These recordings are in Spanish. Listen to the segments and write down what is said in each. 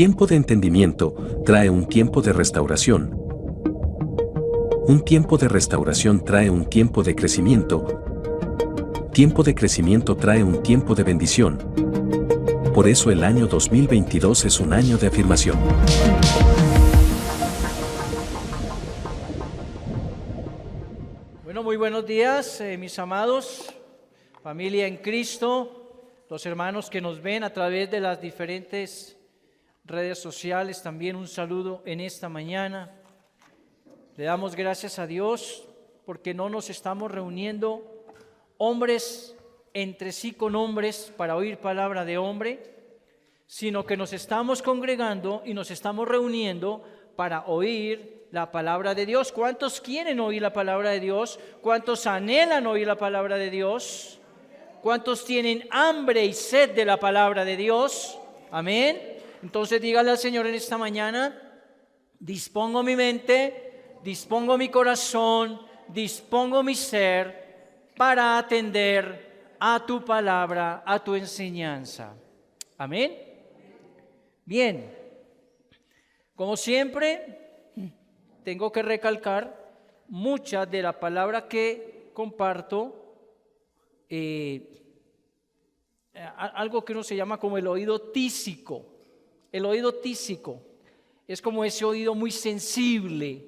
tiempo de entendimiento trae un tiempo de restauración. Un tiempo de restauración trae un tiempo de crecimiento. Tiempo de crecimiento trae un tiempo de bendición. Por eso el año 2022 es un año de afirmación. Bueno, muy buenos días, mis amados, familia en Cristo, los hermanos que nos ven a través de las diferentes redes sociales, también un saludo en esta mañana. Le damos gracias a Dios porque no nos estamos reuniendo hombres entre sí con hombres para oír palabra de hombre, sino que nos estamos congregando y nos estamos reuniendo para oír la palabra de Dios. ¿Cuántos quieren oír la palabra de Dios? ¿Cuántos anhelan oír la palabra de Dios? ¿Cuántos tienen hambre y sed de la palabra de Dios? Amén. Entonces dígale al Señor en esta mañana: dispongo mi mente, dispongo mi corazón, dispongo mi ser para atender a tu palabra, a tu enseñanza. Amén. Bien, como siempre, tengo que recalcar mucha de la palabra que comparto, algo que uno se llama como el oído tísico. El oído tísico es como ese oído muy sensible.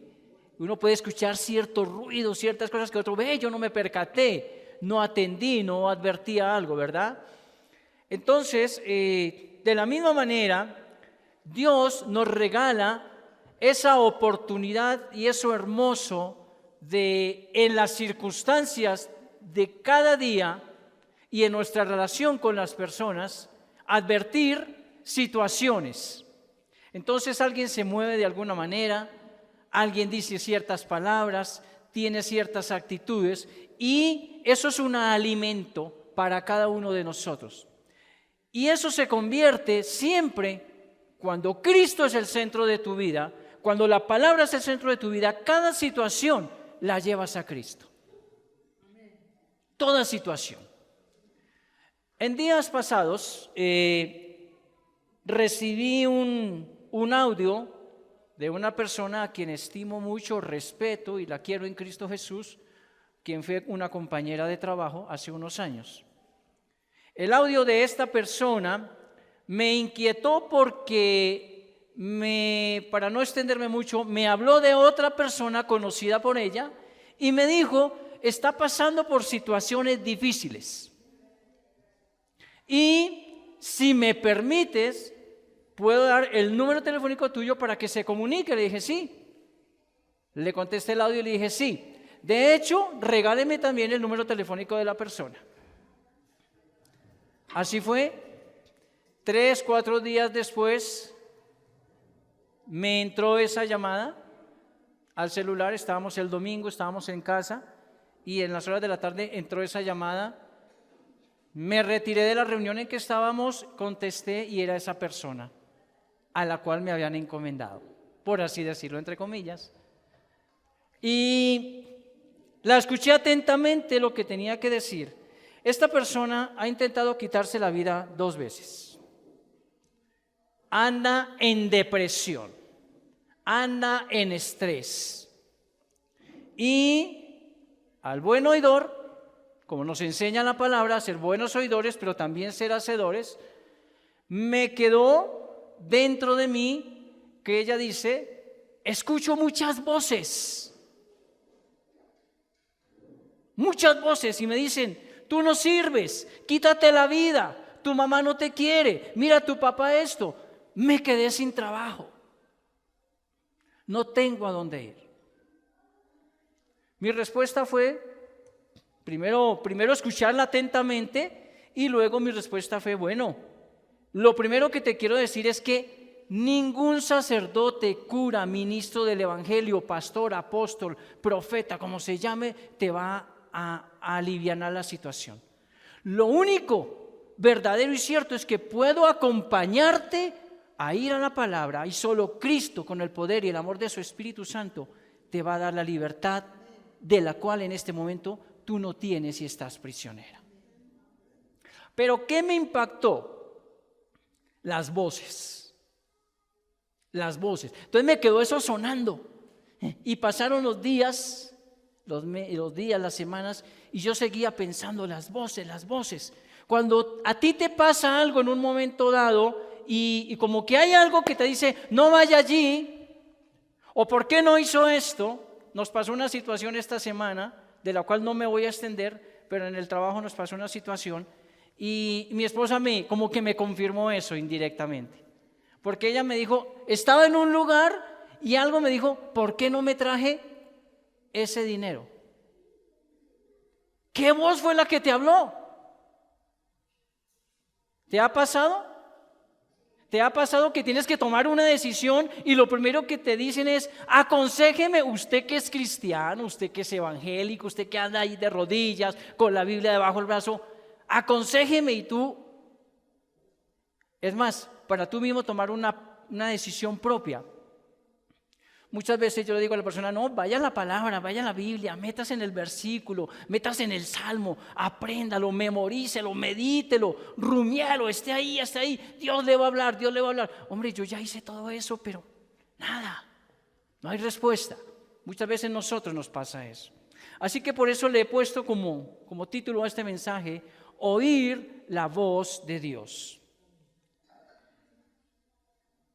Uno puede escuchar ciertos ruidos, ciertas cosas que otro ve, yo no me percaté, no atendí, no advertía algo, ¿verdad? Entonces, de la misma manera, Dios nos regala esa oportunidad y eso hermoso de, en las circunstancias de cada día y en nuestra relación con las personas, advertir situaciones. Entonces alguien se mueve de alguna manera, alguien dice ciertas palabras, tiene ciertas actitudes y eso es un alimento para cada uno de nosotros. Y eso se convierte siempre, cuando Cristo es el centro de tu vida, cuando la palabra es el centro de tu vida, cada situación la llevas a Cristo. Toda situación. En días pasados recibí un audio de una persona a quien estimo mucho, respeto y la quiero en Cristo Jesús, quien fue una compañera de trabajo hace unos años. El audio de esta persona me inquietó porque, para no extenderme mucho, me habló de otra persona conocida por ella y me dijo: está pasando por situaciones difíciles. Y si me permites, ¿puedo dar el número telefónico tuyo para que se comunique? Le dije sí. Le contesté el audio y le dije sí. De hecho, regáleme también el número telefónico de la persona. Así fue. 3, 4 días después me entró esa llamada al celular. Estábamos el domingo, estábamos en casa y en las horas de la tarde entró esa llamada. Me retiré de la reunión en que estábamos, contesté y era esa persona a la cual me habían encomendado, por así decirlo, entre comillas. Y la escuché atentamente lo que tenía que decir. Esta persona ha intentado quitarse la vida 2 veces. Anda en depresión, anda en estrés. Y al buen oidor, como nos enseña la palabra, ser buenos oidores, pero también ser hacedores, me quedó dentro de mí que ella dice: escucho muchas voces, y me dicen: tú no sirves, quítate la vida, tu mamá no te quiere, mira a tu papá esto. Me quedé sin trabajo, no tengo a dónde ir. Mi respuesta fue, primero escucharla atentamente y luego mi respuesta fue: bueno, lo primero que te quiero decir es que ningún sacerdote, cura, ministro del evangelio, pastor, apóstol, profeta, como se llame, te va a alivianar la situación. Lo único verdadero y cierto es que puedo acompañarte a ir a la palabra y solo Cristo, con el poder y el amor de su Espíritu Santo, te va a dar la libertad de la cual en este momento tú no tienes y estás prisionera. Pero ¿qué me impactó? Las voces. Las voces. Entonces me quedó eso sonando. Y pasaron los días, las semanas, y yo seguía pensando, las voces. Cuando a ti te pasa algo en un momento dado, y como que hay algo que te dice, no vaya allí, o ¿por qué no hizo esto? Nos pasó una situación esta semana, de la cual no me voy a extender, pero en el trabajo nos pasó una situación, y mi esposa como que me confirmó eso indirectamente. Porque ella me dijo, estaba en un lugar y algo me dijo, ¿por qué no me traje ese dinero? ¿Qué voz fue la que te habló? ¿Te ha pasado? ¿Te ha pasado que tienes que tomar una decisión y lo primero que te dicen es, aconséjeme, usted que es cristiano, usted que es evangélico, usted que anda ahí de rodillas con la Biblia debajo del brazo, aconséjeme y tú? Es más, para tú mismo tomar una decisión propia. Muchas veces yo le digo a la persona, no, vaya a la palabra, vaya a la Biblia, métase en el versículo, métase en el salmo, apréndalo, memorícelo, medítelo, rumielo, esté ahí, Dios le va a hablar, Dios le va a hablar. Hombre, yo ya hice todo eso, pero nada, no hay respuesta. Muchas veces a nosotros nos pasa eso. Así que por eso le he puesto como título a este mensaje, oír la voz de Dios.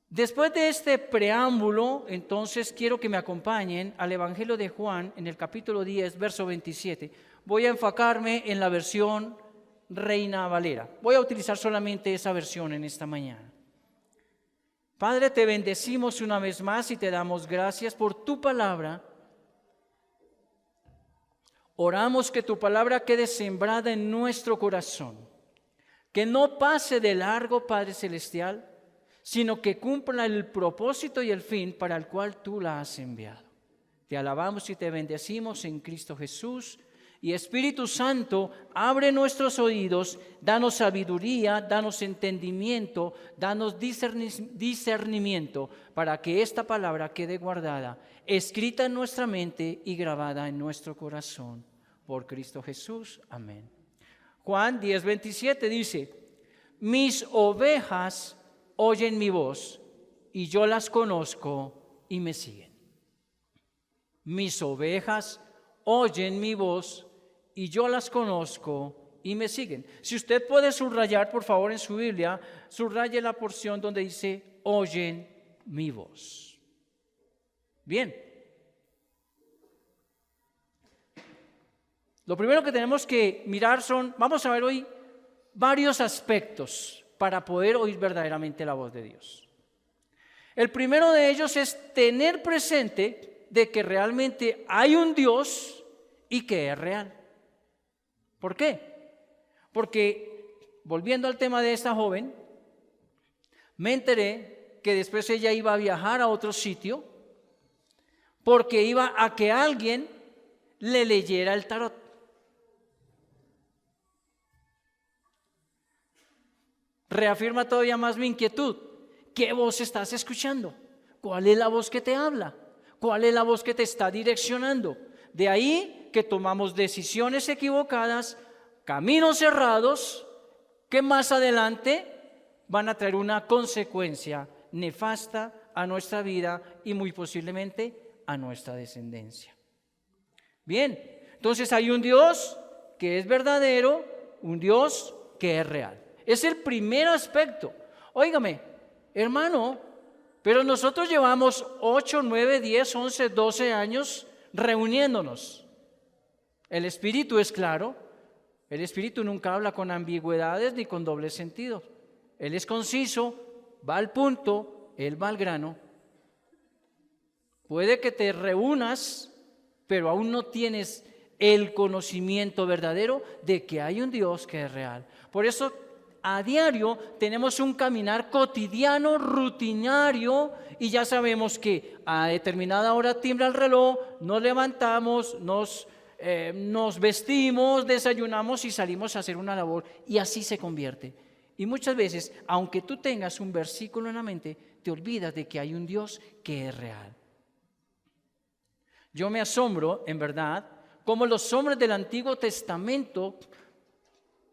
Después de este preámbulo, entonces quiero que me acompañen al Evangelio de Juan en el capítulo 10, verso 27. Voy a enfocarme en la versión Reina Valera. Voy a utilizar solamente esa versión en esta mañana. Padre, te bendecimos una vez más y te damos gracias por tu palabra. Oramos que tu palabra quede sembrada en nuestro corazón, que no pase de largo, Padre Celestial, sino que cumpla el propósito y el fin para el cual tú la has enviado. Te alabamos y te bendecimos en Cristo Jesús. Y Espíritu Santo, abre nuestros oídos, danos sabiduría, danos entendimiento, danos discernimiento para que esta palabra quede guardada, escrita en nuestra mente y grabada en nuestro corazón. Por Cristo Jesús. Amén. Juan 10:27 dice, mis ovejas oyen mi voz y yo las conozco y me siguen. Mis ovejas oyen mi voz y yo las conozco y me siguen. Si usted puede subrayar, por favor, en su Biblia, subraye la porción donde dice, oyen mi voz. Bien. Lo primero que tenemos que mirar vamos a ver hoy varios aspectos para poder oír verdaderamente la voz de Dios. El primero de ellos es tener presente de que realmente hay un Dios y que es real. ¿Por qué? Porque, volviendo al tema de esta joven, me enteré que después ella iba a viajar a otro sitio porque iba a que alguien le leyera el tarot. Reafirma todavía más mi inquietud. ¿Qué voz estás escuchando? ¿Cuál es la voz que te habla? ¿Cuál es la voz que te está direccionando? De ahí que tomamos decisiones equivocadas, caminos cerrados, que más adelante van a traer una consecuencia nefasta a nuestra vida y muy posiblemente a nuestra descendencia. Bien, entonces hay un Dios que es verdadero, un Dios que es real. Es el primer aspecto. Óigame, hermano, pero nosotros llevamos 8, 9, 10, 11, 12 años reuniéndonos. El Espíritu es claro. El Espíritu nunca habla con ambigüedades ni con doble sentido. Él es conciso, va al punto, Él va al grano. Puede que te reúnas, pero aún no tienes el conocimiento verdadero de que hay un Dios que es real. Por eso, a diario tenemos un caminar cotidiano, rutinario, y ya sabemos que a determinada hora timbra el reloj, nos levantamos, nos vestimos, desayunamos y salimos a hacer una labor, y así se convierte. Y muchas veces, aunque tú tengas un versículo en la mente, te olvidas de que hay un Dios que es real. Yo me asombro, en verdad, cómo los hombres del Antiguo Testamento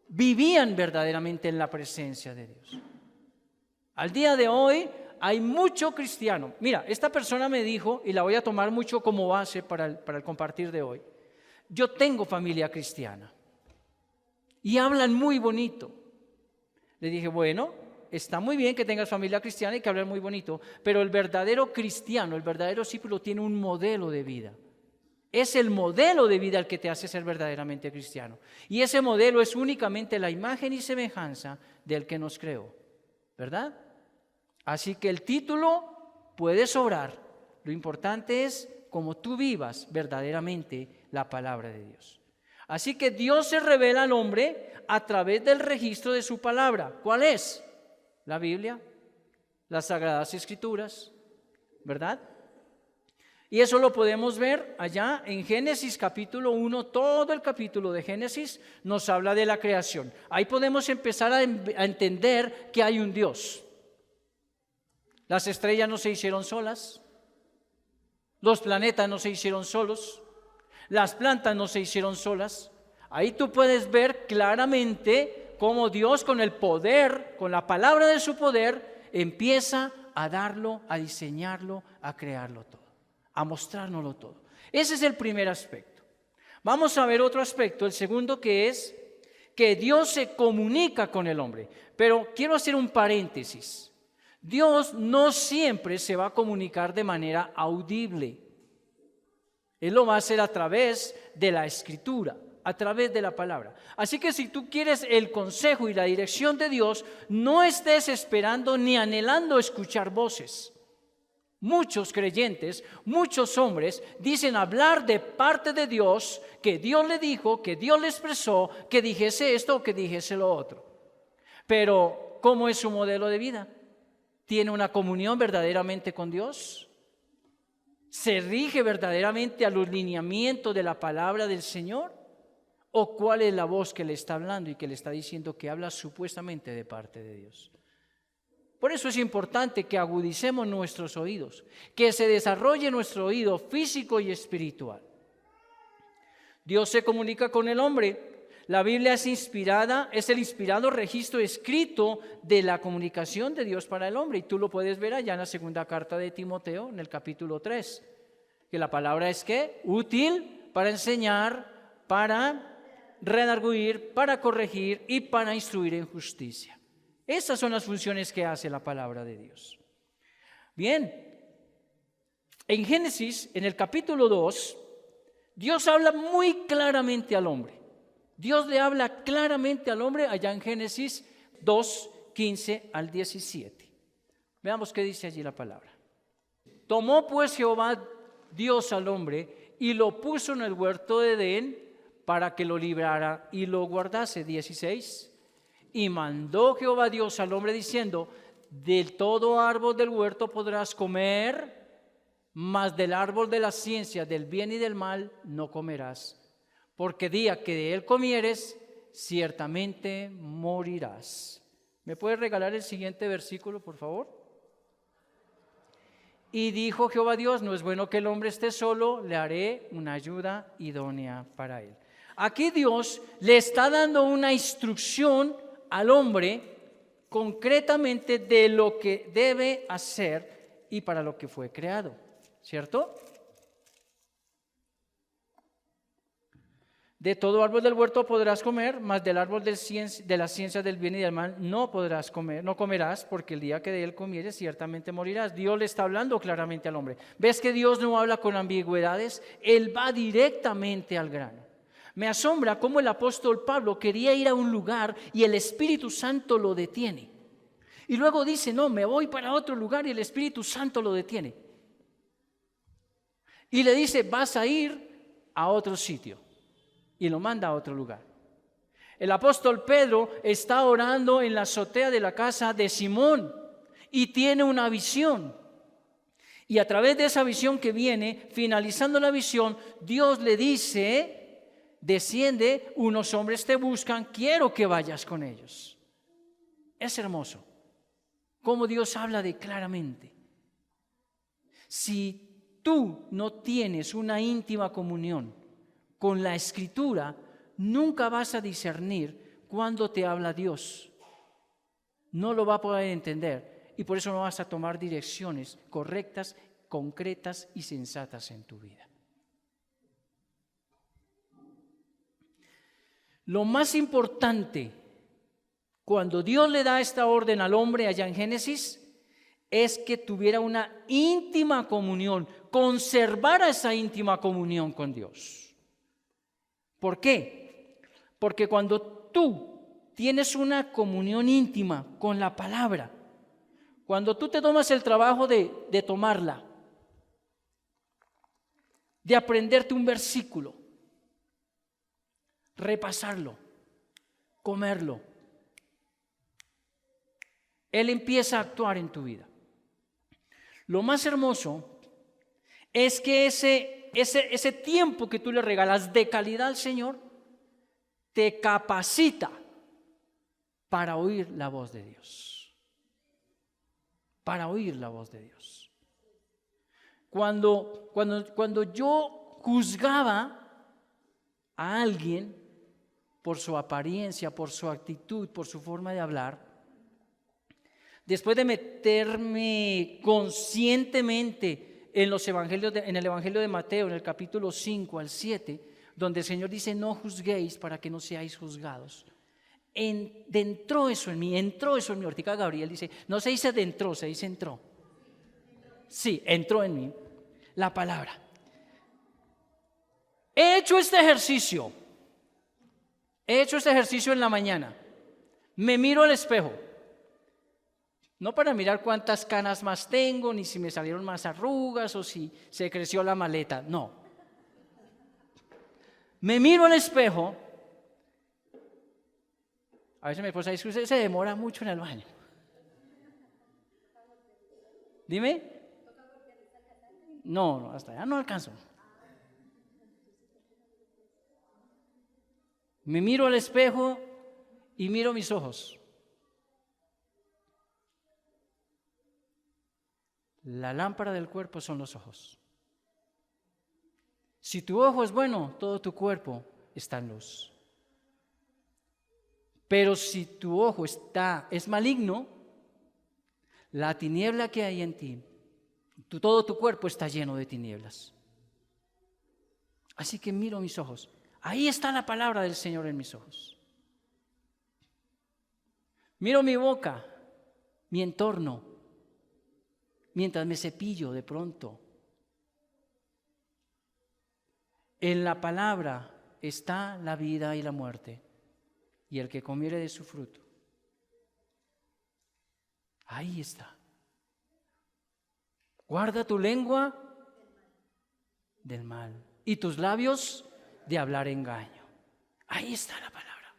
vivían verdaderamente en la presencia de Dios. Al día de hoy hay mucho cristiano. Mira, esta persona me dijo, y la voy a tomar mucho como base para el compartir de hoy. Yo tengo familia cristiana y hablan muy bonito. Le dije, bueno, está muy bien que tengas familia cristiana y que hablen muy bonito, pero el verdadero cristiano, el verdadero discípulo tiene un modelo de vida. Es el modelo de vida el que te hace ser verdaderamente cristiano. Y ese modelo es únicamente la imagen y semejanza del que nos creó, ¿verdad? Así que el título puede sobrar. Lo importante es cómo tú vivas verdaderamente la palabra de Dios. Así que Dios se revela al hombre a través del registro de su palabra. ¿Cuál es? La Biblia, las Sagradas Escrituras, ¿verdad? Y eso lo podemos ver allá en Génesis capítulo 1, todo el capítulo de Génesis nos habla de la creación. Ahí podemos empezar a entender que hay un Dios. Las estrellas no se hicieron solas, los planetas no se hicieron solos, las plantas no se hicieron solas. Ahí tú puedes ver claramente cómo Dios con el poder, con la palabra de su poder, empieza a darlo, a diseñarlo, a crearlo todo, a mostrárnoslo todo. Ese es el primer aspecto. Vamos a ver otro aspecto, el segundo, que es que Dios se comunica con el hombre. Pero quiero hacer un paréntesis. Dios no siempre se va a comunicar de manera audible. Él lo va a hacer a través de la Escritura, a través de la palabra. Así que si tú quieres el consejo y la dirección de Dios, no estés esperando ni anhelando escuchar voces. Muchos creyentes, muchos hombres dicen hablar de parte de Dios, que Dios le dijo, que Dios le expresó, que dijese esto o que dijese lo otro. Pero, ¿cómo es su modelo de vida? ¿Tiene una comunión verdaderamente con Dios? ¿Se rige verdaderamente a los lineamientos de la palabra del Señor? ¿O cuál es la voz que le está hablando y que le está diciendo que habla supuestamente de parte de Dios? Por eso es importante que agudicemos nuestros oídos, que se desarrolle nuestro oído físico y espiritual. Dios se comunica con el hombre. La Biblia es inspirada, es el inspirado registro escrito de la comunicación de Dios para el hombre. Y tú lo puedes ver allá en la segunda carta de Timoteo, en el capítulo 3. Que la palabra es ¿qué? Útil para enseñar, para redarguir, para corregir y para instruir en justicia. Esas son las funciones que hace la palabra de Dios. Bien, en Génesis, en el capítulo 2, Dios habla muy claramente al hombre. Dios le habla claramente al hombre allá en Génesis 2, 15 al 17. Veamos qué dice allí la palabra. Tomó pues Jehová Dios al hombre y lo puso en el huerto de Edén para que lo librara y lo guardase. 16. Y mandó Jehová Dios al hombre diciendo: de todo árbol del huerto podrás comer, mas del árbol de la ciencia del bien y del mal no comerás, porque día que de él comieres, ciertamente morirás. ¿Me puedes regalar el siguiente versículo, por favor? Y dijo Jehová Dios: no es bueno que el hombre esté solo, le haré una ayuda idónea para él. Aquí Dios le está dando una instrucción al hombre concretamente de lo que debe hacer y para lo que fue creado, ¿cierto? De todo árbol del huerto podrás comer, mas del árbol de la ciencia del bien y del mal no podrás comer, no comerás, porque el día que de él comieres ciertamente morirás. Dios le está hablando claramente al hombre. ¿Ves que Dios no habla con ambigüedades? Él va directamente al grano. Me asombra cómo el apóstol Pablo quería ir a un lugar y el Espíritu Santo lo detiene. Y luego dice: no, me voy para otro lugar, y el Espíritu Santo lo detiene. Y le dice: vas a ir a otro sitio. Y lo manda a otro lugar. El apóstol Pedro está orando en la azotea de la casa de Simón y tiene una visión. Y a través de esa visión que viene, finalizando la visión, Dios le dice: desciende, unos hombres te buscan, quiero que vayas con ellos. Es hermoso cómo Dios habla de claramente. Si tú no tienes una íntima comunión con la Escritura, nunca vas a discernir cuándo te habla Dios. No lo va a poder entender. y por eso no vas a tomar direcciones correctas, concretas y sensatas en tu vida. Lo más importante cuando Dios le da esta orden al hombre allá en Génesis es que tuviera una íntima comunión, conservara esa íntima comunión con Dios. ¿Por qué? Porque cuando tú tienes una comunión íntima con la palabra, cuando tú te tomas el trabajo de tomarla, de aprenderte un versículo, repasarlo, comerlo, Él empieza a actuar en tu vida. Lo más hermoso es que ese tiempo que tú le regalas de calidad al Señor te capacita para oír la voz de Dios. Para oír la voz de Dios. Cuando yo juzgaba a alguien por su apariencia, por su actitud, por su forma de hablar, después de meterme conscientemente en el Evangelio de Mateo, en el capítulo 5 al 7, donde el Señor dice: no juzguéis para que no seáis juzgados. Entró eso en mí. Ahorita Gabriel dice, no se dice adentró, se dice entró. Sí, entró en mí la palabra. He hecho este ejercicio en la mañana. Me miro al espejo. No para mirar cuántas canas más tengo, ni si me salieron más arrugas o si se creció la maleta, no. Me miro al espejo. A veces mi esposa dice: usted se demora mucho en el baño. Dime. No, hasta allá no alcanzo. Me miro al espejo y miro mis ojos. La lámpara del cuerpo son los ojos. Si tu ojo es bueno, todo tu cuerpo está en luz. Pero si tu ojo es maligno, la tiniebla que hay en ti, todo tu cuerpo está lleno de tinieblas. Así que miro mis ojos. Ahí está la palabra del Señor en mis ojos. Miro mi boca, mi entorno, mientras me cepillo de pronto. En la palabra está la vida y la muerte, y el que comiere de su fruto. Ahí está. Guarda tu lengua del mal y tus labios de hablar engaño. Ahí está la palabra.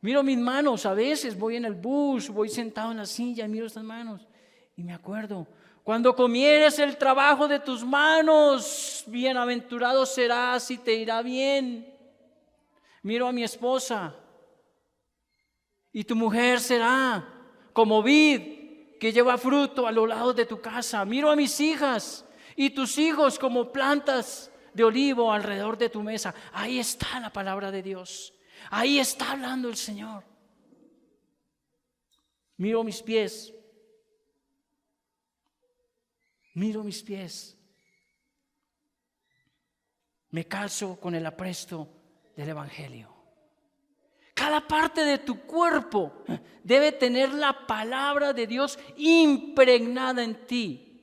Miro mis manos, a veces voy en el bus, voy sentado en la silla y miro estas manos y me acuerdo: cuando comieres el trabajo de tus manos, bienaventurado serás y te irá bien. Miro a mi esposa: y tu mujer será como vid que lleva fruto a los lados de tu casa. Miro a mis hijas: y tus hijos como plantas de olivo alrededor de tu mesa. Ahí está la palabra de Dios. Ahí está hablando el Señor. Miro mis pies. Miro mis pies. Me calzo con el apresto del Evangelio. Cada parte de tu cuerpo debe tener la palabra de Dios impregnada en ti.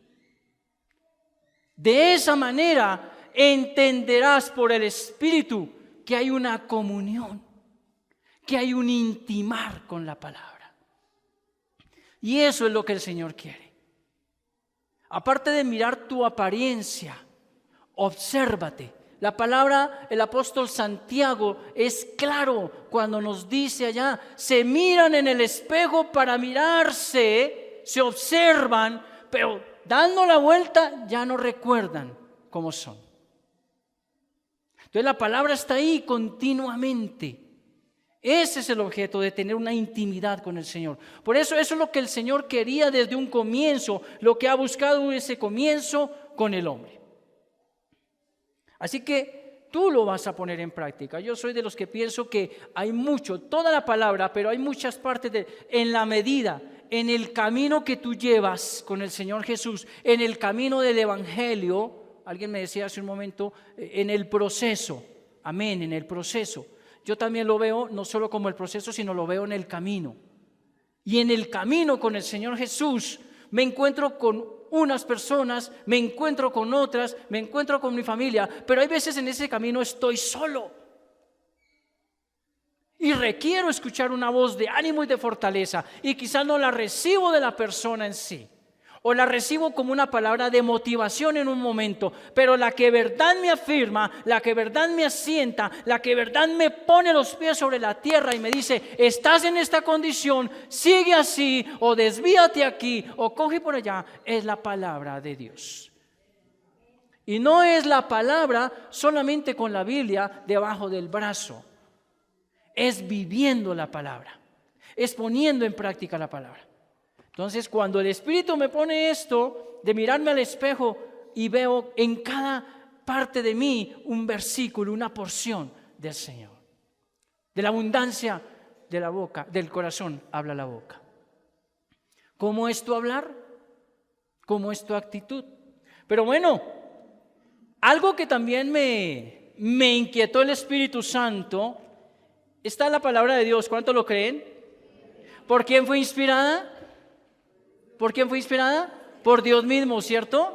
De esa manera entenderás por el Espíritu que hay una comunión, que hay un intimar con la palabra. Y eso es lo que el Señor quiere. Aparte de mirar tu apariencia, obsérvate. La palabra, el apóstol Santiago es claro cuando nos dice allá: se miran en el espejo para mirarse, se observan, pero dando la vuelta ya no recuerdan cómo son. Entonces la palabra está ahí continuamente. Ese es el objeto de tener una intimidad con el Señor. Por eso es lo que el Señor quería desde un comienzo, lo que ha buscado ese comienzo con el hombre. Así que tú lo vas a poner en práctica. Yo soy de los que pienso que hay mucho, toda la palabra, pero hay muchas partes en la medida, en el camino que tú llevas con el Señor Jesús, en el camino del Evangelio. Alguien me decía hace un momento, en el proceso. Amén, en el proceso. Yo también lo veo no solo como el proceso, sino lo veo en el camino. Y en el camino con el Señor Jesús me encuentro con unas personas, me encuentro con otras, me encuentro con mi familia, pero hay veces en ese camino estoy solo. Y requiero escuchar una voz de ánimo y de fortaleza, y quizás no la recibo de la persona en sí, o la recibo como una palabra de motivación en un momento, pero la que verdad me afirma, la que verdad me asienta, la que verdad me pone los pies sobre la tierra y me dice, estás en esta condición, sigue así, o desvíate aquí, o coge por allá, es la palabra de Dios. Y no es la palabra solamente con la Biblia debajo del brazo, es viviendo la palabra, es poniendo en práctica la palabra. Entonces, cuando el Espíritu me pone esto de mirarme al espejo y veo en cada parte de mí un versículo, una porción del Señor. De la abundancia de la boca, del corazón habla la boca. ¿Cómo es tu hablar? ¿Cómo es tu actitud? Pero bueno, algo que también me inquietó el Espíritu Santo, está en la palabra de Dios. ¿Cuánto lo creen? ¿Por quién fue inspirada? ¿Por quién fue inspirada? Por Dios mismo, ¿cierto?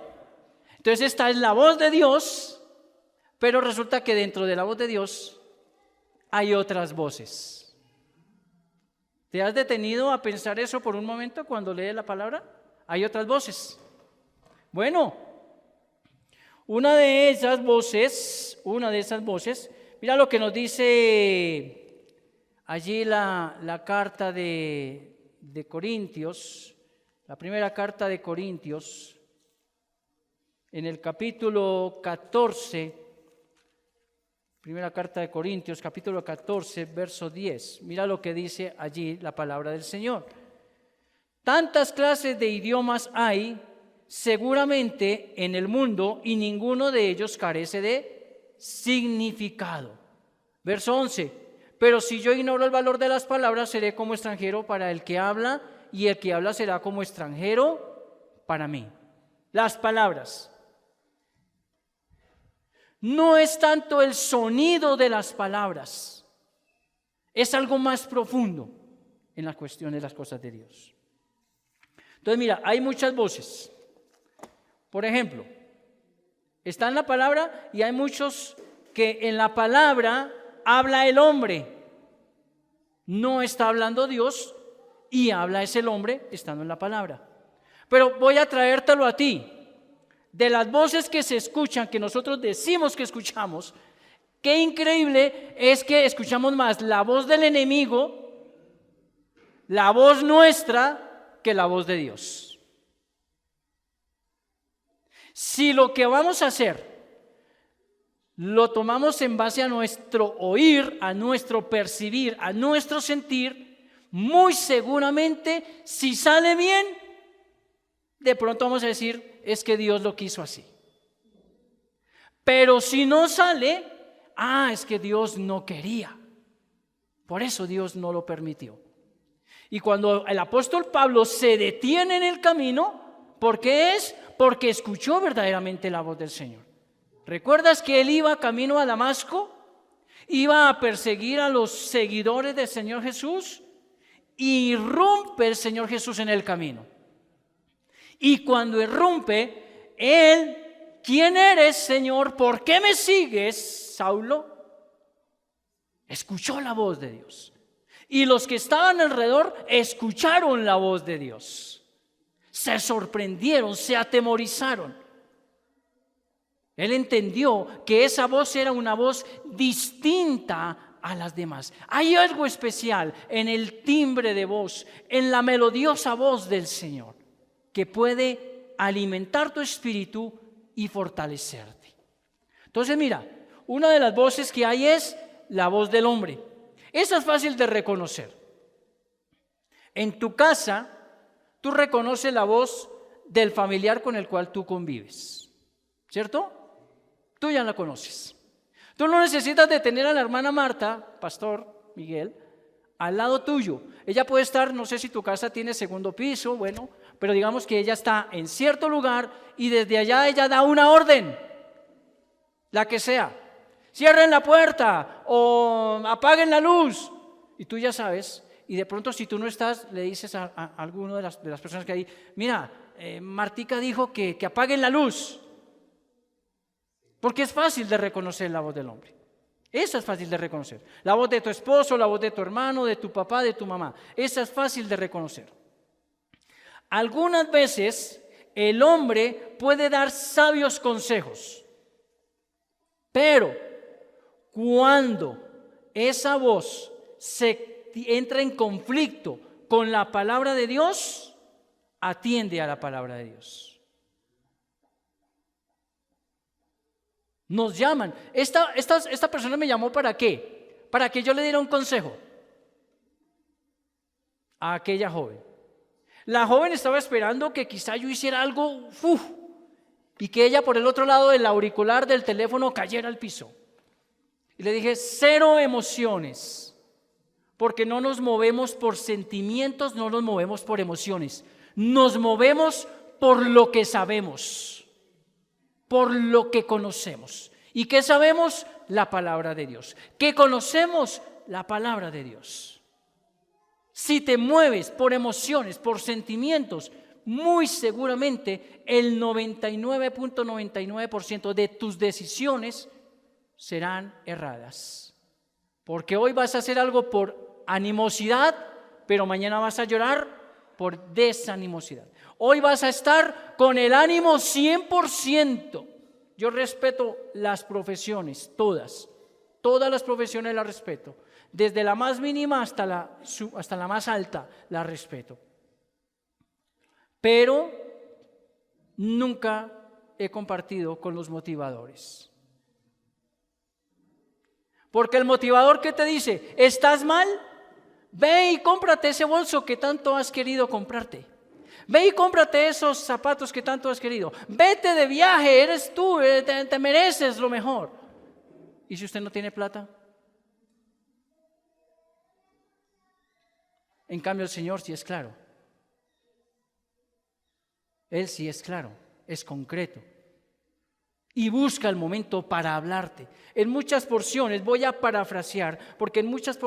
Entonces esta es la voz de Dios, pero resulta que dentro de la voz de Dios hay otras voces. ¿Te has detenido a pensar eso por un momento cuando lees la palabra? Hay otras voces. Bueno, una de esas voces, mira lo que nos dice allí la carta de Corintios. La primera carta de Corintios, en el capítulo 14, primera carta de Corintios, capítulo 14, verso 10. Mira lo que dice allí la palabra del Señor. Tantas clases de idiomas hay seguramente en el mundo y ninguno de ellos carece de significado. Verso 11. Pero si yo ignoro el valor de las palabras, seré como extranjero para el que habla, y el que habla será como extranjero para mí. Las palabras. No es tanto el sonido de las palabras, es algo más profundo en la cuestión de las cosas de Dios. Entonces mira, hay muchas voces. Por ejemplo, está en la palabra y hay muchos que en la palabra habla el hombre. No está hablando Dios, y habla es el hombre estando en la palabra. Pero voy a traértelo a ti. De las voces que se escuchan, que nosotros decimos que escuchamos, qué increíble es que escuchamos más la voz del enemigo, la voz nuestra, que la voz de Dios. Si lo que vamos a hacer lo tomamos en base a nuestro oír, a nuestro percibir, a nuestro sentir, muy seguramente, si sale bien, de pronto vamos a decir, es que Dios lo quiso así. Pero si no sale, es que Dios no quería. Por eso Dios no lo permitió. Y cuando el apóstol Pablo se detiene en el camino, ¿por qué es? Porque escuchó verdaderamente la voz del Señor. ¿Recuerdas que él iba camino a Damasco? Iba a perseguir a los seguidores del Señor Jesús. Y irrumpe el Señor Jesús en el camino. Y cuando irrumpe, él, ¿quién eres, Señor? ¿Por qué me sigues, Saulo? Escuchó la voz de Dios. Y los que estaban alrededor escucharon la voz de Dios. Se sorprendieron, se atemorizaron. Él entendió que esa voz era una voz distinta a las demás. Hay algo especial en el timbre de voz, en la melodiosa voz del Señor, que puede alimentar tu espíritu y fortalecerte. Entonces mira, una de las voces que hay es la voz del hombre. Esa es fácil de reconocer. En tu casa, tú reconoces la voz del familiar con el cual tú convives, ¿cierto? Tú ya la conoces. Tú no necesitas de tener a la hermana Marta, Pastor Miguel, al lado tuyo. Ella puede estar, no sé si tu casa tiene segundo piso, bueno, pero digamos que ella está en cierto lugar y desde allá ella da una orden, la que sea. Cierren la puerta o apaguen la luz. Y tú ya sabes, y de pronto si tú no estás, le dices a alguno de las personas que hay, mira, Martica dijo que apaguen la luz. Porque es fácil de reconocer la voz del hombre. Esa es fácil de reconocer. La voz de tu esposo, la voz de tu hermano, de tu papá, de tu mamá. Esa es fácil de reconocer. Algunas veces el hombre puede dar sabios consejos, pero cuando esa voz se entra en conflicto con la palabra de Dios, atiende a la palabra de Dios. Nos llaman. Esta persona me llamó ¿para qué? Para que yo le diera un consejo a aquella joven. La joven estaba esperando que quizá yo hiciera algo y que ella por el otro lado del auricular del teléfono cayera al piso. Y le dije, 0 emociones, porque no nos movemos por sentimientos, no nos movemos por emociones, nos movemos por lo que sabemos, por lo que conocemos. ¿Y qué sabemos? La palabra de Dios. ¿Qué conocemos? La palabra de Dios. Si te mueves por emociones, por sentimientos, muy seguramente el 99.99% de tus decisiones serán erradas. Porque hoy vas a hacer algo por animosidad, pero mañana vas a llorar por desanimosidad. Hoy vas a estar con el ánimo 100%. Yo respeto las profesiones, todas las profesiones las respeto. Desde la más mínima hasta la más alta la respeto. Pero nunca he compartido con los motivadores. Porque el motivador que te dice, ¿estás mal? Ve y cómprate ese bolso que tanto has querido comprarte. Ve y cómprate esos zapatos que tanto has querido. Vete de viaje, eres tú, te mereces lo mejor. ¿Y si usted no tiene plata? En cambio el Señor sí es claro. Él sí es claro, es concreto. Y busca el momento para hablarte. En muchas porciones, voy a parafrasear, porque en muchas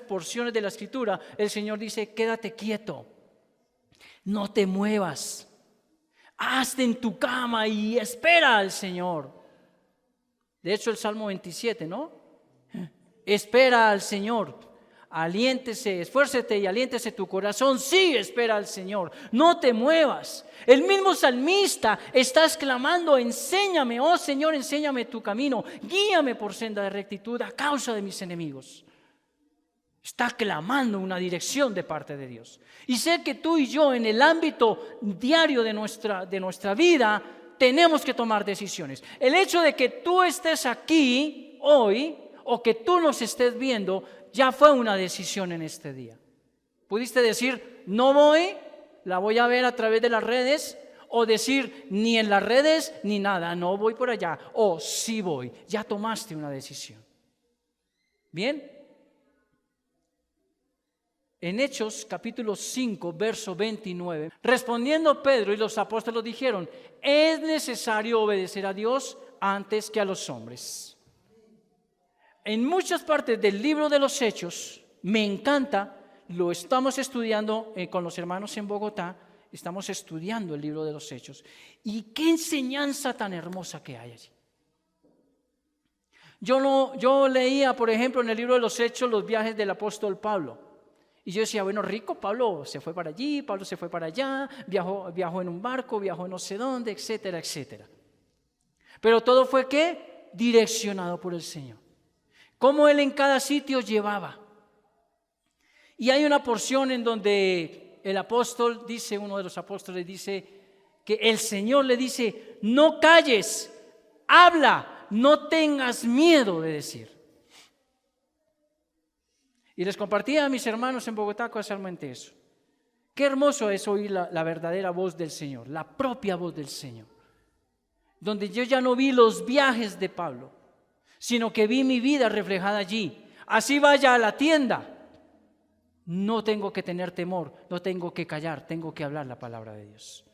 porciones de la Escritura el Señor dice, quédate quieto, no te muevas, hazte en tu cama y espera al Señor. De hecho el Salmo 27, ¿no? Espera al Señor. Aliéntese, esfuércete y aliéntese tu corazón. Sí, espera al Señor, no te muevas. El mismo salmista está exclamando, enséñame, oh Señor, enséñame tu camino, guíame por senda de rectitud a causa de mis enemigos. Está clamando una dirección de parte de Dios. Y sé que tú y yo en el ámbito diario de nuestra vida tenemos que tomar decisiones. El hecho de que tú estés aquí hoy o que tú nos estés viendo ya fue una decisión en este día. Pudiste decir, no voy, la voy a ver a través de las redes, o decir, ni en las redes ni nada, no voy por allá, o sí voy. Ya tomaste una decisión. Bien. En Hechos capítulo 5, verso 29, respondiendo Pedro y los apóstoles dijeron, es necesario obedecer a Dios antes que a los hombres. En muchas partes del libro de los Hechos, me encanta, lo estamos estudiando con los hermanos en Bogotá, estamos estudiando el libro de los Hechos. Y qué enseñanza tan hermosa que hay allí. Yo leía, por ejemplo, en el libro de los Hechos los viajes del apóstol Pablo. Y yo decía, bueno, rico, Pablo se fue para allí, Pablo se fue para allá, viajó en un barco, viajó no sé dónde, etcétera, etcétera. Pero todo fue, ¿qué? Direccionado por el Señor. Cómo Él en cada sitio llevaba. Y hay una porción en donde el apóstol dice, uno de los apóstoles dice, que el Señor le dice, no calles, habla, no tengas miedo de decir. Y les compartía a mis hermanos en Bogotá casualmente eso. Qué hermoso es oír la verdadera voz del Señor, la propia voz del Señor. Donde yo ya no vi los viajes de Pablo, sino que vi mi vida reflejada allí. Así vaya a la tienda, no tengo que tener temor, no tengo que callar, tengo que hablar la palabra de Dios.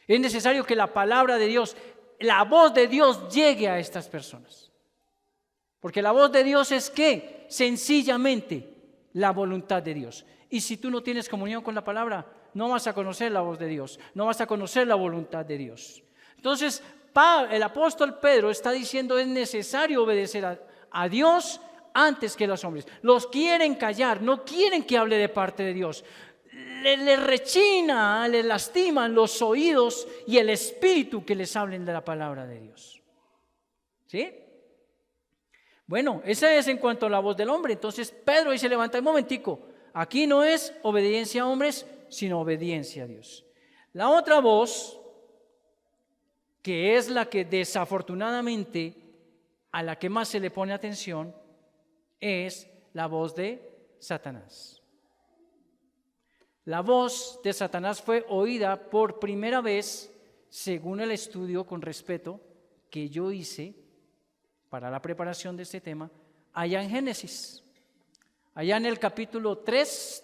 Es necesario que la palabra de Dios, la voz de Dios llegue a estas personas. Porque la voz de Dios es ¿qué? Sencillamente la voluntad de Dios. Y si tú no tienes comunión con la palabra, no vas a conocer la voz de Dios, no vas a conocer la voluntad de Dios. Entonces, el apóstol Pedro está diciendo es necesario obedecer a Dios antes que los hombres. Los quieren callar, no quieren que hable de parte de Dios. Le rechina, le lastiman los oídos y el espíritu que les hablen de la palabra de Dios. ¿Sí? Bueno, esa es en cuanto a la voz del hombre. Entonces Pedro ahí se levanta un momentico. Aquí no es obediencia a hombres, sino obediencia a Dios. La otra voz, que es la que desafortunadamente a la que más se le pone atención, es la voz de Satanás. La voz de Satanás fue oída por primera vez, según el estudio con respeto que yo hice para la preparación de este tema, allá en Génesis, allá en el capítulo 3,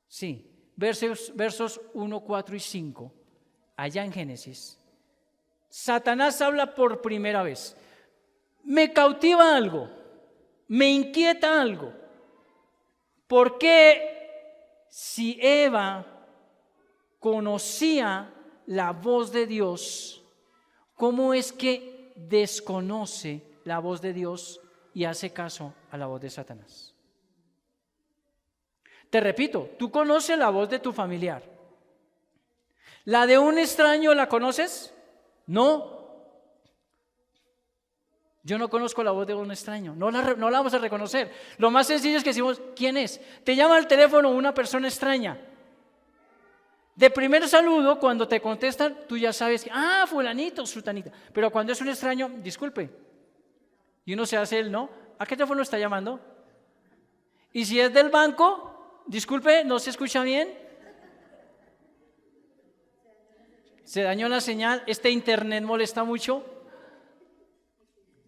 sí, versos 1, 4 y 5, allá en Génesis. Satanás habla por primera vez. Me cautiva algo, me inquieta algo. ¿Por qué si Eva conocía la voz de Dios, cómo es que desconoce la voz de Dios y hace caso a la voz de Satanás? Te repito, tú conoces la voz de tu familiar. ¿La de un extraño la conoces? No. Yo no conozco la voz de un extraño, no la vamos a reconocer. Lo más sencillo es que decimos, ¿quién es? Te llama al teléfono una persona extraña. De primer saludo, cuando te contestan, tú ya sabes que, fulanito, sutanita. Pero cuando es un extraño, disculpe. Y uno se hace el no. ¿A qué teléfono está llamando? Y si es del banco, disculpe, ¿no se escucha bien? Se dañó la señal, este internet molesta mucho,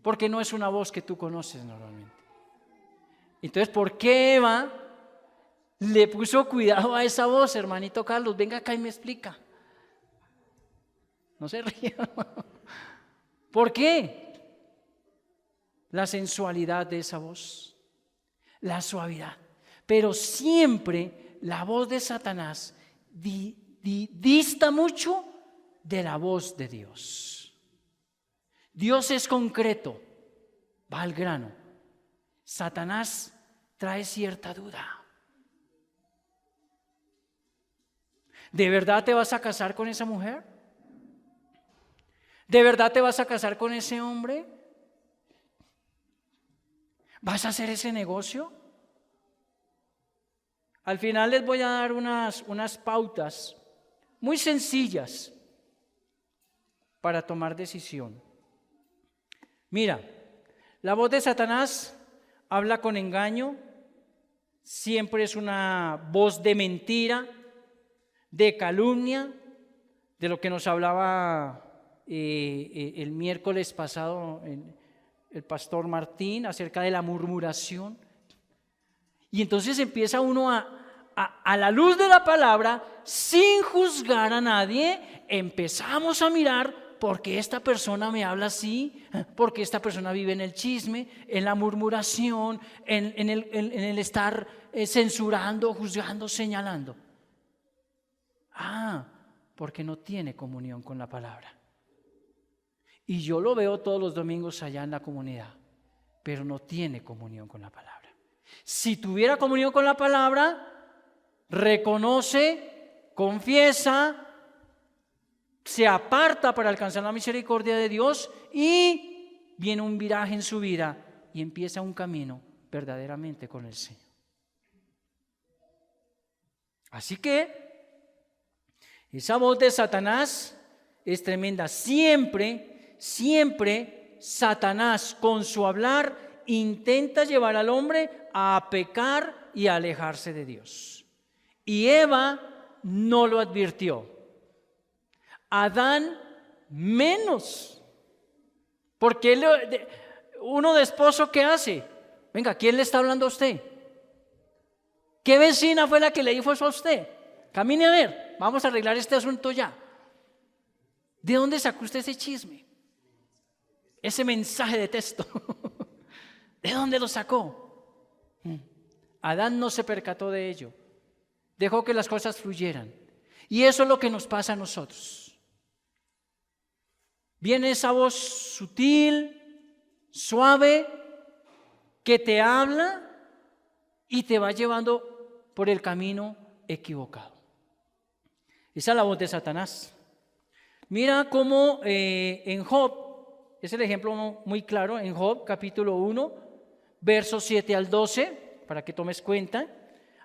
porque no es una voz que tú conoces normalmente. Entonces, ¿por qué Eva le puso cuidado a esa voz, hermanito Carlos? Venga acá y me explica. No se ría. ¿Por qué? La sensualidad de esa voz, la suavidad. Pero siempre la voz de Satanás dista mucho de la voz de Dios. Dios es concreto, va al grano. Satanás trae cierta duda. ¿De verdad te vas a casar con esa mujer? ¿De verdad te vas a casar con ese hombre? ¿Vas a hacer ese negocio? Al final les voy a dar unas pautas muy sencillas para tomar decisión. Mira, la voz de Satanás habla con engaño, siempre es una voz de mentira, de calumnia, de lo que nos hablaba el miércoles pasado el pastor Martín acerca de la murmuración. Y entonces empieza uno a la luz de la palabra, sin juzgar a nadie, empezamos a mirar por qué esta persona me habla así, por qué esta persona vive en el chisme, en la murmuración, en el estar censurando, juzgando, señalando. Porque no tiene comunión con la palabra. Y yo lo veo todos los domingos allá en la comunidad, pero no tiene comunión con la palabra. Si tuviera comunión con la palabra, reconoce, confiesa, se aparta para alcanzar la misericordia de Dios y viene un viraje en su vida y empieza un camino verdaderamente con el Señor. Así que esa voz de Satanás es tremenda. Siempre Satanás con su hablar intenta llevar al hombre a pecar y a alejarse de Dios. Y Eva no lo advirtió. Adán menos. Porque uno de esposo, ¿qué hace? Venga, ¿quién le está hablando a usted? ¿Qué vecina fue la que le dijo eso a usted? Camine a ver, vamos a arreglar este asunto ya. ¿De dónde sacó usted ese chisme? Ese mensaje de texto. ¿De dónde lo sacó? Adán no se percató de ello. Dejó que las cosas fluyeran. Y eso es lo que nos pasa a nosotros. Viene esa voz sutil, suave, que te habla y te va llevando por el camino equivocado. Esa es la voz de Satanás. Mira cómo en Job, es el ejemplo muy claro, en Job capítulo 1, versos 7 al 12, para que tomes cuenta.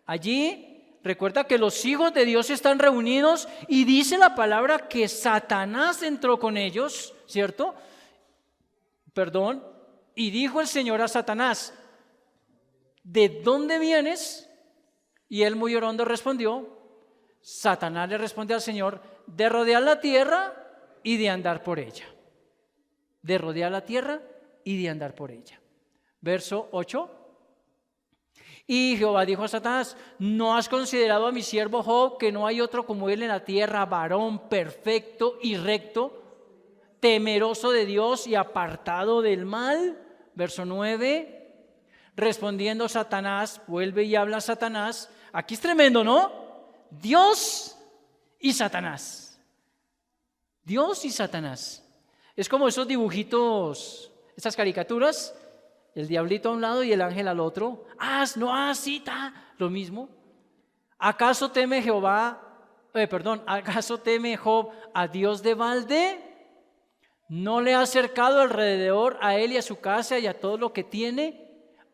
Allí recuerda que los hijos de Dios están reunidos y dice la palabra que Satanás entró con ellos, ¿cierto? Y dijo el Señor a Satanás, ¿de dónde vienes? Y él muy hondo respondió, Satanás le responde al Señor, de rodear la tierra y de andar por ella. De rodear la tierra y de andar por ella. Verso 8. Y Jehová dijo a Satanás, ¿no has considerado a mi siervo Job, que no hay otro como él en la tierra, varón perfecto y recto, temeroso de Dios y apartado del mal? Verso 9. Respondiendo Satanás, vuelve y habla Satanás. Aquí es tremendo, ¿no? Dios y Satanás. Dios y Satanás. Es como esos dibujitos, esas caricaturas, el diablito a un lado y el ángel al otro. Lo mismo. ¿Acaso teme ¿acaso teme Job a Dios de balde? ¿No le ha acercado alrededor a él y a su casa y a todo lo que tiene?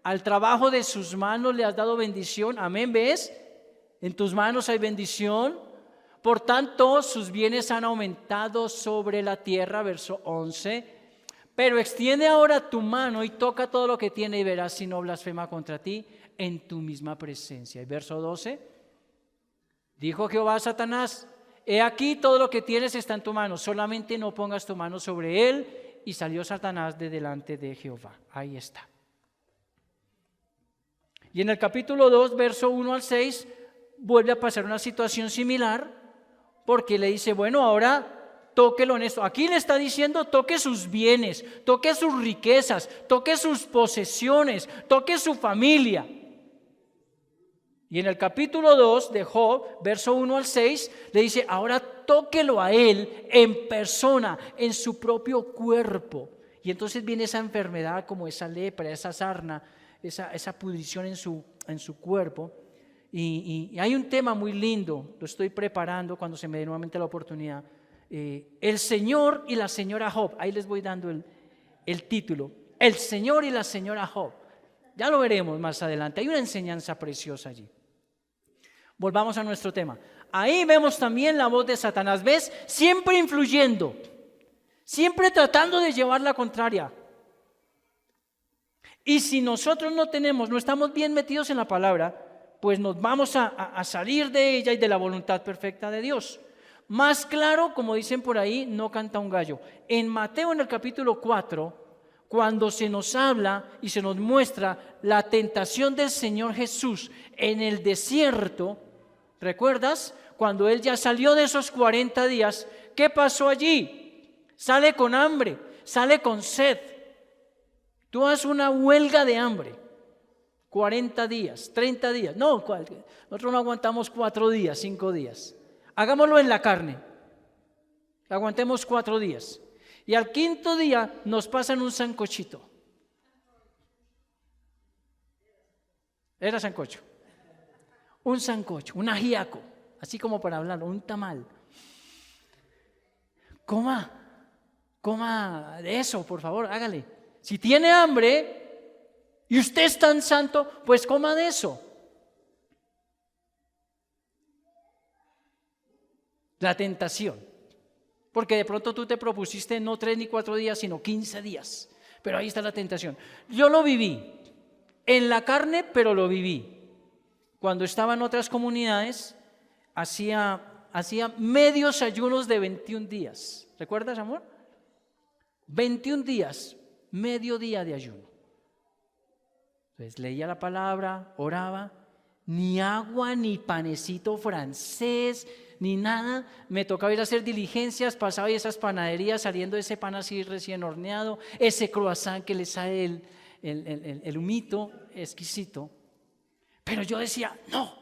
Al trabajo de sus manos le has dado bendición. Amén, ¿ves? En tus manos hay bendición. Por tanto, sus bienes han aumentado sobre la tierra. Verso 11. Pero extiende ahora tu mano y toca todo lo que tiene y verás si no blasfema contra ti en tu misma presencia. Y verso 12. Dijo Jehová a Satanás, he aquí todo lo que tienes está en tu mano, solamente no pongas tu mano sobre él. Y salió Satanás de delante de Jehová. Ahí está. Y en el capítulo 2, verso 1 al 6, vuelve a pasar una situación similar, porque le dice, bueno, ahora tóquelo en esto. Aquí le está diciendo, toque sus bienes, toque sus riquezas, toque sus posesiones, toque su familia. Y en el capítulo 2 de Job, verso 1 al 6, le dice, ahora tóquelo a él en persona, en su propio cuerpo. Y entonces viene esa enfermedad como esa lepra, esa sarna, esa pudrición en su cuerpo. Y hay un tema muy lindo, lo estoy preparando cuando se me dé nuevamente la oportunidad. El Señor y la señora Job, ahí les voy dando el título. El Señor y la señora Job. Ya lo veremos más adelante, hay una enseñanza preciosa allí. Volvamos a nuestro tema. Ahí vemos también la voz de Satanás, ¿ves? Siempre influyendo, siempre tratando de llevar la contraria. Y si nosotros no estamos bien metidos en la palabra, pues nos vamos a salir de ella y de la voluntad perfecta de Dios. Más claro, como dicen por ahí, no canta un gallo. En Mateo, en el capítulo 4, cuando se nos habla y se nos muestra la tentación del Señor Jesús en el desierto, ¿recuerdas? Cuando Él ya salió de esos 40 días, ¿qué pasó allí? Sale con hambre, sale con sed. Tú haces una huelga de hambre, 40 días, 30 días, nosotros no aguantamos 4 días, 5 días. Hagámoslo en la carne, aguantemos 4 días. Y al 5.º día nos pasan un sancochito. Era sancocho. Un sancocho, un ajiaco, así como para hablarlo, un tamal. Coma de eso, por favor, hágale. Si tiene hambre y usted es tan santo, pues coma de eso. La tentación. Porque de pronto tú te propusiste no 3 ni 4 días, sino 15 días. Pero ahí está la tentación. Yo lo viví en la carne, pero lo viví. Cuando estaba en otras comunidades, hacía medios ayunos de 21 días. ¿Recuerdas, amor? 21 días, medio día de ayuno. Entonces leía la palabra, oraba, ni agua, ni panecito francés, ni nada. Me tocaba ir a hacer diligencias, pasaba y esas panaderías saliendo ese pan así recién horneado, ese croissant que le sale el humito exquisito. Pero yo decía, no.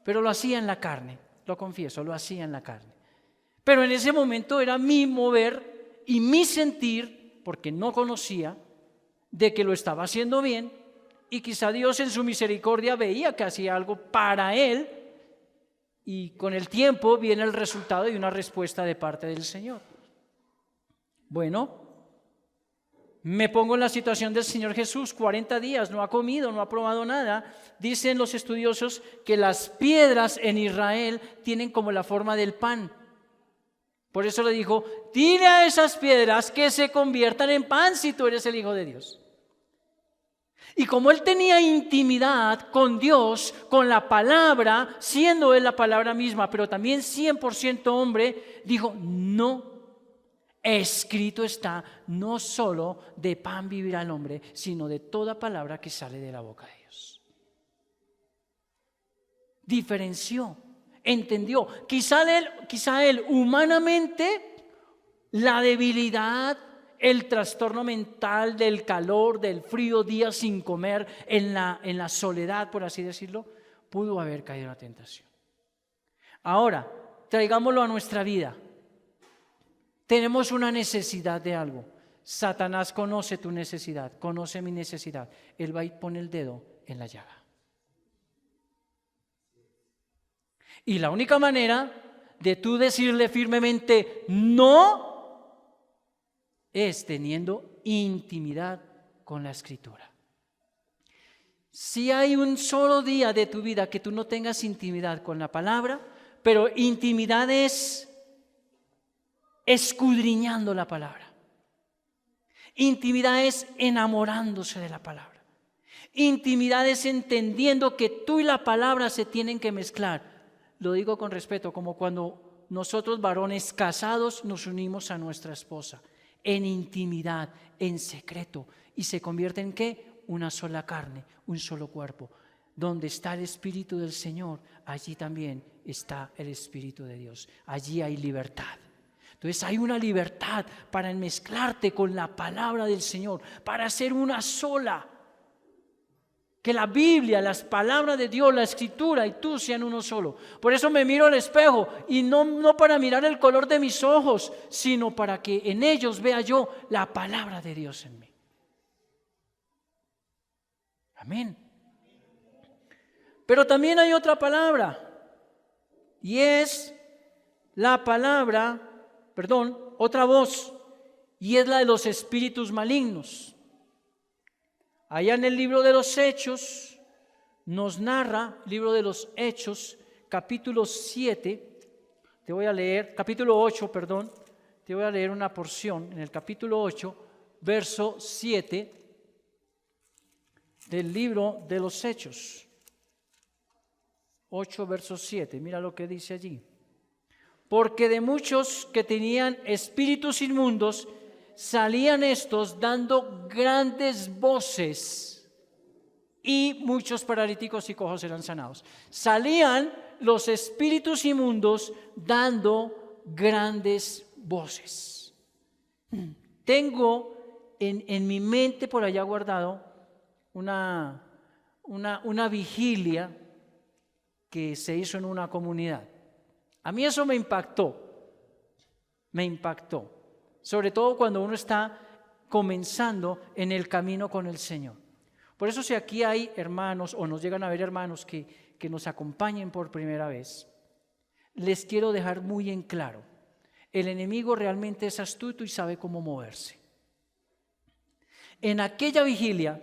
Pero lo hacía en la carne, lo confieso, lo hacía en la carne. Pero en ese momento era mi mover y mi sentir, porque no conocía, de que lo estaba haciendo bien, y quizá Dios en su misericordia veía que hacía algo para él, y con el tiempo viene el resultado de una respuesta de parte del Señor. Bueno, me pongo en la situación del Señor Jesús, 40 días, no ha comido, no ha probado nada. Dicen los estudiosos que las piedras en Israel tienen como la forma del pan. Por eso le dijo, dile a esas piedras que se conviertan en pan si tú eres el Hijo de Dios. Y como él tenía intimidad con Dios, con la palabra, siendo él la palabra misma, pero también 100% hombre, dijo, no, escrito está, no solo de pan vivirá el hombre, sino de toda palabra que sale de la boca de Dios. Diferenció, entendió. Quizá él humanamente, la debilidad, el trastorno mental del calor, del frío, días sin comer, en la soledad, por así decirlo, pudo haber caído en la tentación. Ahora, traigámoslo a nuestra vida. Tenemos una necesidad de algo. Satanás conoce tu necesidad, conoce mi necesidad. Él va y pone el dedo en la llaga. Y la única manera de tú decirle firmemente no es teniendo intimidad con la Escritura. Si hay un solo día de tu vida que tú no tengas intimidad con la palabra, pero intimidad es escudriñando la palabra. Intimidad es enamorándose de la palabra. Intimidad es entendiendo que tú y la palabra se tienen que mezclar. Lo digo con respeto, como cuando nosotros varones casados nos unimos a nuestra esposa en intimidad, en secreto, y se convierte en ¿qué? Una sola carne, un solo cuerpo. Donde está el Espíritu del Señor, allí también está el Espíritu de Dios. Allí hay libertad. Entonces hay una libertad para mezclarte con la palabra del Señor, para ser una sola. Que la Biblia, las palabras de Dios, la Escritura y tú sean uno solo. Por eso me miro al espejo y no para mirar el color de mis ojos, sino para que en ellos vea yo la palabra de Dios en mí. Amén. Pero también hay otra palabra y es la palabra, otra voz, y es la de los espíritus malignos. Allá en el libro de los Hechos nos narra, libro de los Hechos, capítulo 7, capítulo 8, te voy a leer una porción en el capítulo 8, verso 7 del libro de los Hechos. 8, verso 7, mira lo que dice allí. Porque de muchos que tenían espíritus inmundos, salían estos dando grandes voces y muchos paralíticos y cojos eran sanados. Salían los espíritus inmundos dando grandes voces. Tengo en mi mente por allá guardado una vigilia que se hizo en una comunidad. A mí eso me impactó. Sobre todo cuando uno está comenzando en el camino con el Señor. Por eso si aquí hay hermanos o nos llegan a ver hermanos que nos acompañen por primera vez, les quiero dejar muy en claro, el enemigo realmente es astuto y sabe cómo moverse. En aquella vigilia,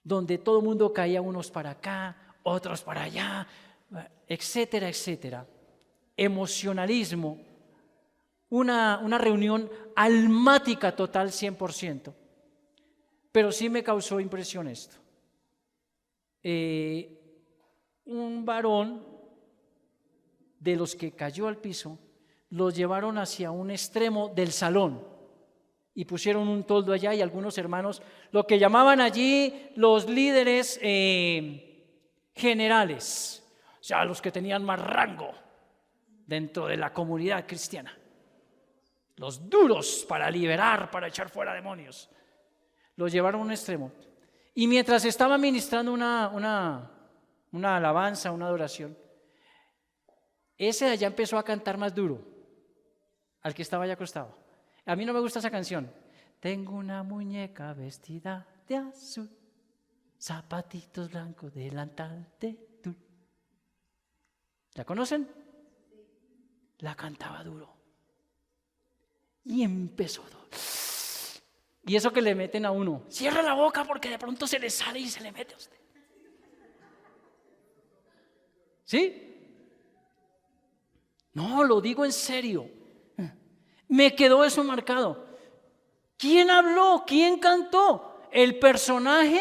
donde todo el mundo caía unos para acá, otros para allá, etcétera, etcétera, emocionalismo, una reunión almática total 100%, pero sí me causó impresión esto. Un varón de los que cayó al piso los llevaron hacia un extremo del salón y pusieron un toldo allá, y algunos hermanos, lo que llamaban allí los líderes generales, o sea, los que tenían más rango dentro de la comunidad cristiana, los duros para liberar, para echar fuera demonios, los llevaron a un extremo. Y mientras estaba ministrando una alabanza, una adoración, ese de allá empezó a cantar más duro al que estaba allá acostado. A mí no me gusta esa canción. Tengo una muñeca vestida de azul, zapatitos blancos, delantal de tul. ¿La conocen? La cantaba duro. Y empezó. Y eso que le meten a uno, cierra la boca porque de pronto se le sale y se le mete a usted. ¿Sí? No, lo digo en serio. Me quedó eso marcado. ¿Quién habló? ¿Quién cantó? ¿El personaje?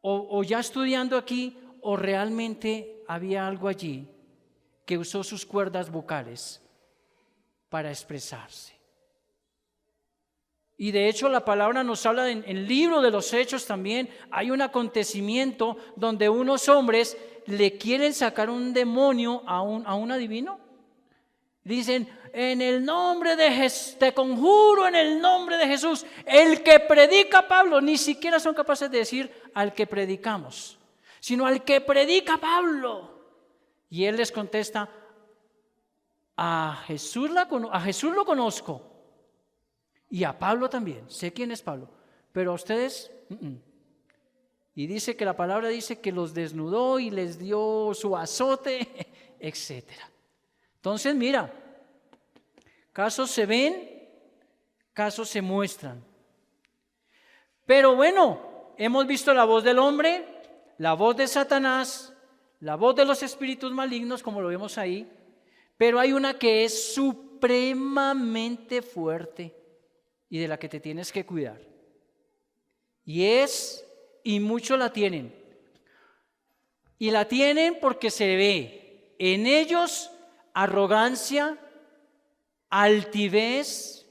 ¿O ya estudiando aquí, o realmente había algo allí que usó sus cuerdas vocales para expresarse? Y de hecho la palabra nos habla en el libro de los Hechos también. Hay un acontecimiento donde unos hombres le quieren sacar un demonio a un adivino. Dicen, en el nombre de Jesús, te conjuro en el nombre de Jesús, el que predica Pablo. Ni siquiera son capaces de decir al que predicamos, sino al que predica Pablo. Y él les contesta, a Jesús lo conozco, y a Pablo también, sé quién es Pablo, pero a ustedes, Y dice que la palabra dice que los desnudó y les dio su azote, etcétera. Entonces, mira, casos se ven, casos se muestran. Pero bueno, hemos visto la voz del hombre, la voz de Satanás, la voz de los espíritus malignos, como lo vemos ahí, pero hay una que es supremamente fuerte y de la que te tienes que cuidar. Y muchos la tienen. Y la tienen porque se ve en ellos arrogancia, altivez,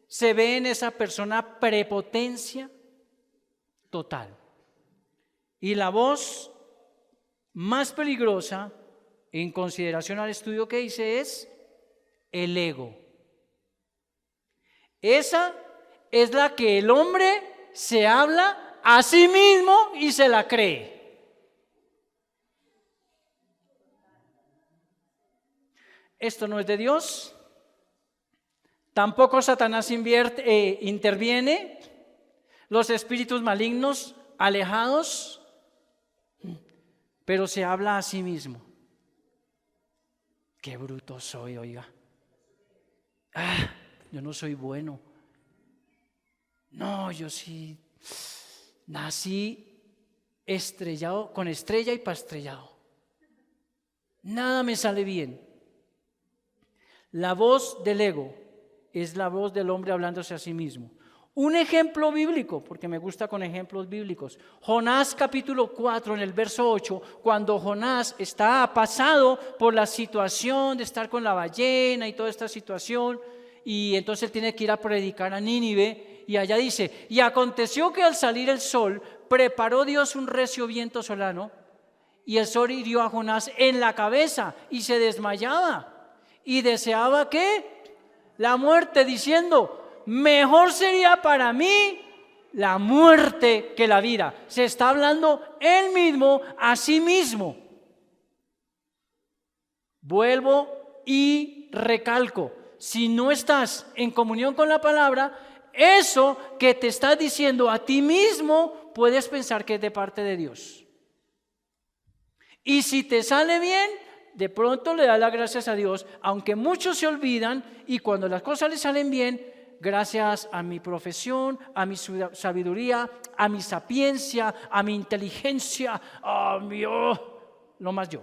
se ve en esa persona prepotencia total. Y la voz más peligrosa, en consideración al estudio que hice, es el ego. Esa es la que el hombre se habla a sí mismo y se la cree. Esto no es de Dios. Tampoco Satanás interviene. Los espíritus malignos alejados, pero se habla a sí mismo. Qué bruto soy, oiga. Yo no soy bueno. No, yo sí nací estrellado, con estrella y para estrellado. Nada me sale bien. La voz del ego es la voz del hombre hablándose a sí mismo. Un ejemplo bíblico, porque me gusta con ejemplos bíblicos. Jonás capítulo 4 en el verso 8, cuando Jonás está pasado por la situación de estar con la ballena y toda esta situación, y entonces él tiene que ir a predicar a Nínive, y allá dice, y aconteció que al salir el sol, preparó Dios un recio viento solano, y el sol hirió a Jonás en la cabeza, y se desmayaba, y deseaba ¿qué? La muerte, diciendo, mejor sería para mí la muerte que la vida. Se está hablando él mismo a sí mismo. Vuelvo y recalco, si no estás en comunión con la palabra, eso que te estás diciendo a ti mismo, puedes pensar que es de parte de Dios. Y si te sale bien, de pronto le das las gracias a Dios, aunque muchos se olvidan, y cuando las cosas les salen bien, gracias a mi profesión, a mi sabiduría, a mi sapiencia, a mi inteligencia, a mi lo más yo.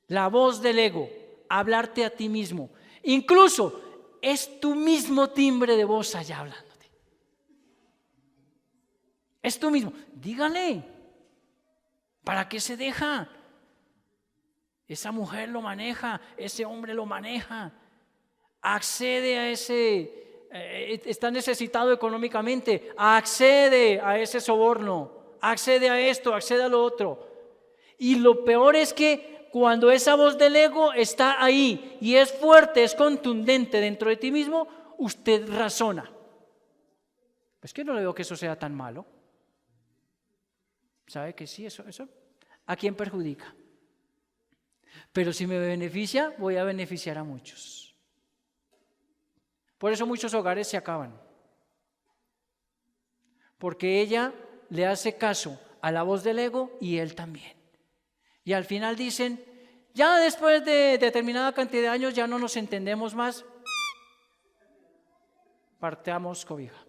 La voz del ego, hablarte a ti mismo. Incluso es tu mismo timbre de voz allá hablándote. Es tú mismo. Dígale. ¿Para qué se deja? Esa mujer lo maneja, ese hombre lo maneja, accede a ese, está necesitado económicamente, accede a ese soborno, accede a esto, accede a lo otro. Y lo peor es que cuando esa voz del ego está ahí y es fuerte, es contundente dentro de ti mismo, usted razona. Es que no le veo que eso sea tan malo. ¿Sabe que sí? Eso ¿a quién perjudica? Pero si me beneficia, voy a beneficiar a muchos. Por eso muchos hogares se acaban. Porque ella le hace caso a la voz del ego y él también. Y al final dicen, ya después de determinada cantidad de años ya no nos entendemos más, partamos cobija.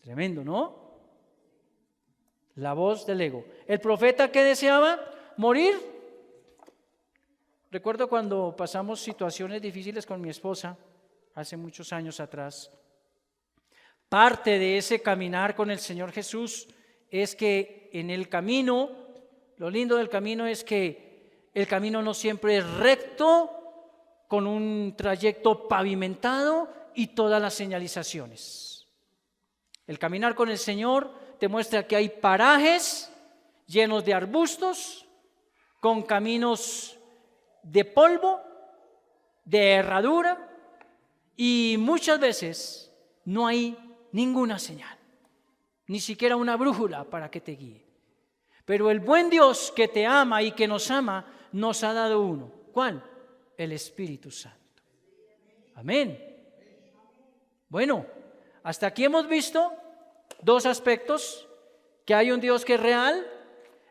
Tremendo, ¿no? La voz del ego. El profeta que deseaba morir. Recuerdo cuando pasamos situaciones difíciles con mi esposa, hace muchos años atrás. Parte de ese caminar con el Señor Jesús es que en el camino, lo lindo del camino es que el camino no siempre es recto, con un trayecto pavimentado y todas las señalizaciones. El caminar con el Señor te muestra que hay parajes llenos de arbustos, con caminos de polvo, de herradura, y muchas veces no hay ninguna señal, ni siquiera una brújula para que te guíe. Pero el buen Dios que te ama y que nos ama, nos ha dado uno. ¿Cuál? El Espíritu Santo. Amén. Bueno, hasta aquí hemos visto dos aspectos: que hay un Dios que es real.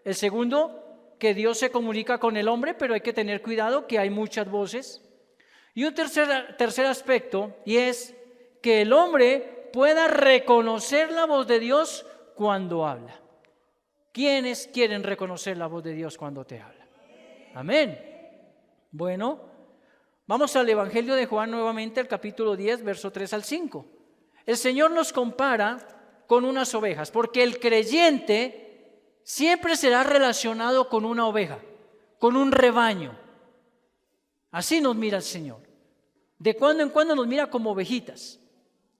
El segundo, que Dios se comunica con el hombre, pero hay que tener cuidado que hay muchas voces. Y un tercer aspecto, y es que el hombre pueda reconocer la voz de Dios cuando habla. ¿Quiénes quieren reconocer la voz de Dios cuando te habla? Amén. Bueno, vamos al Evangelio de Juan nuevamente, el capítulo 10, verso 3 al 5. El Señor nos compara con unas ovejas, porque el creyente siempre será relacionado con una oveja, con un rebaño. Así nos mira el Señor. De cuando en cuando nos mira como ovejitas,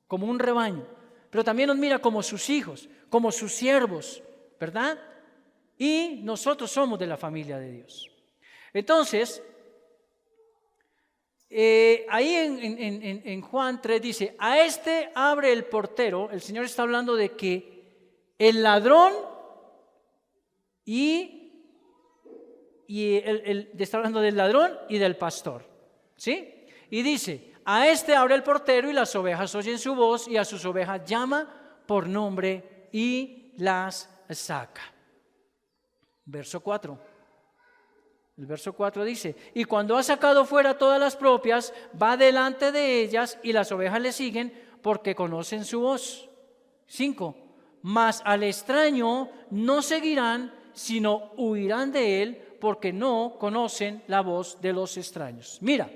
como un rebaño, pero también nos mira como sus hijos, como sus siervos, ¿verdad? Y nosotros somos de la familia de Dios. Entonces, ahí en Juan 3 dice, a este abre el portero. El Señor está hablando de que el ladrón está hablando del ladrón y del pastor, ¿sí? Y dice, a este abre el portero y las ovejas oyen su voz y a sus ovejas llama por nombre y las saca. Verso 4. El verso 4 dice, y cuando ha sacado fuera todas las propias, va delante de ellas y las ovejas le siguen porque conocen su voz. 5. Mas al extraño no seguirán, sino huirán de él porque no conocen la voz de los extraños. Mira,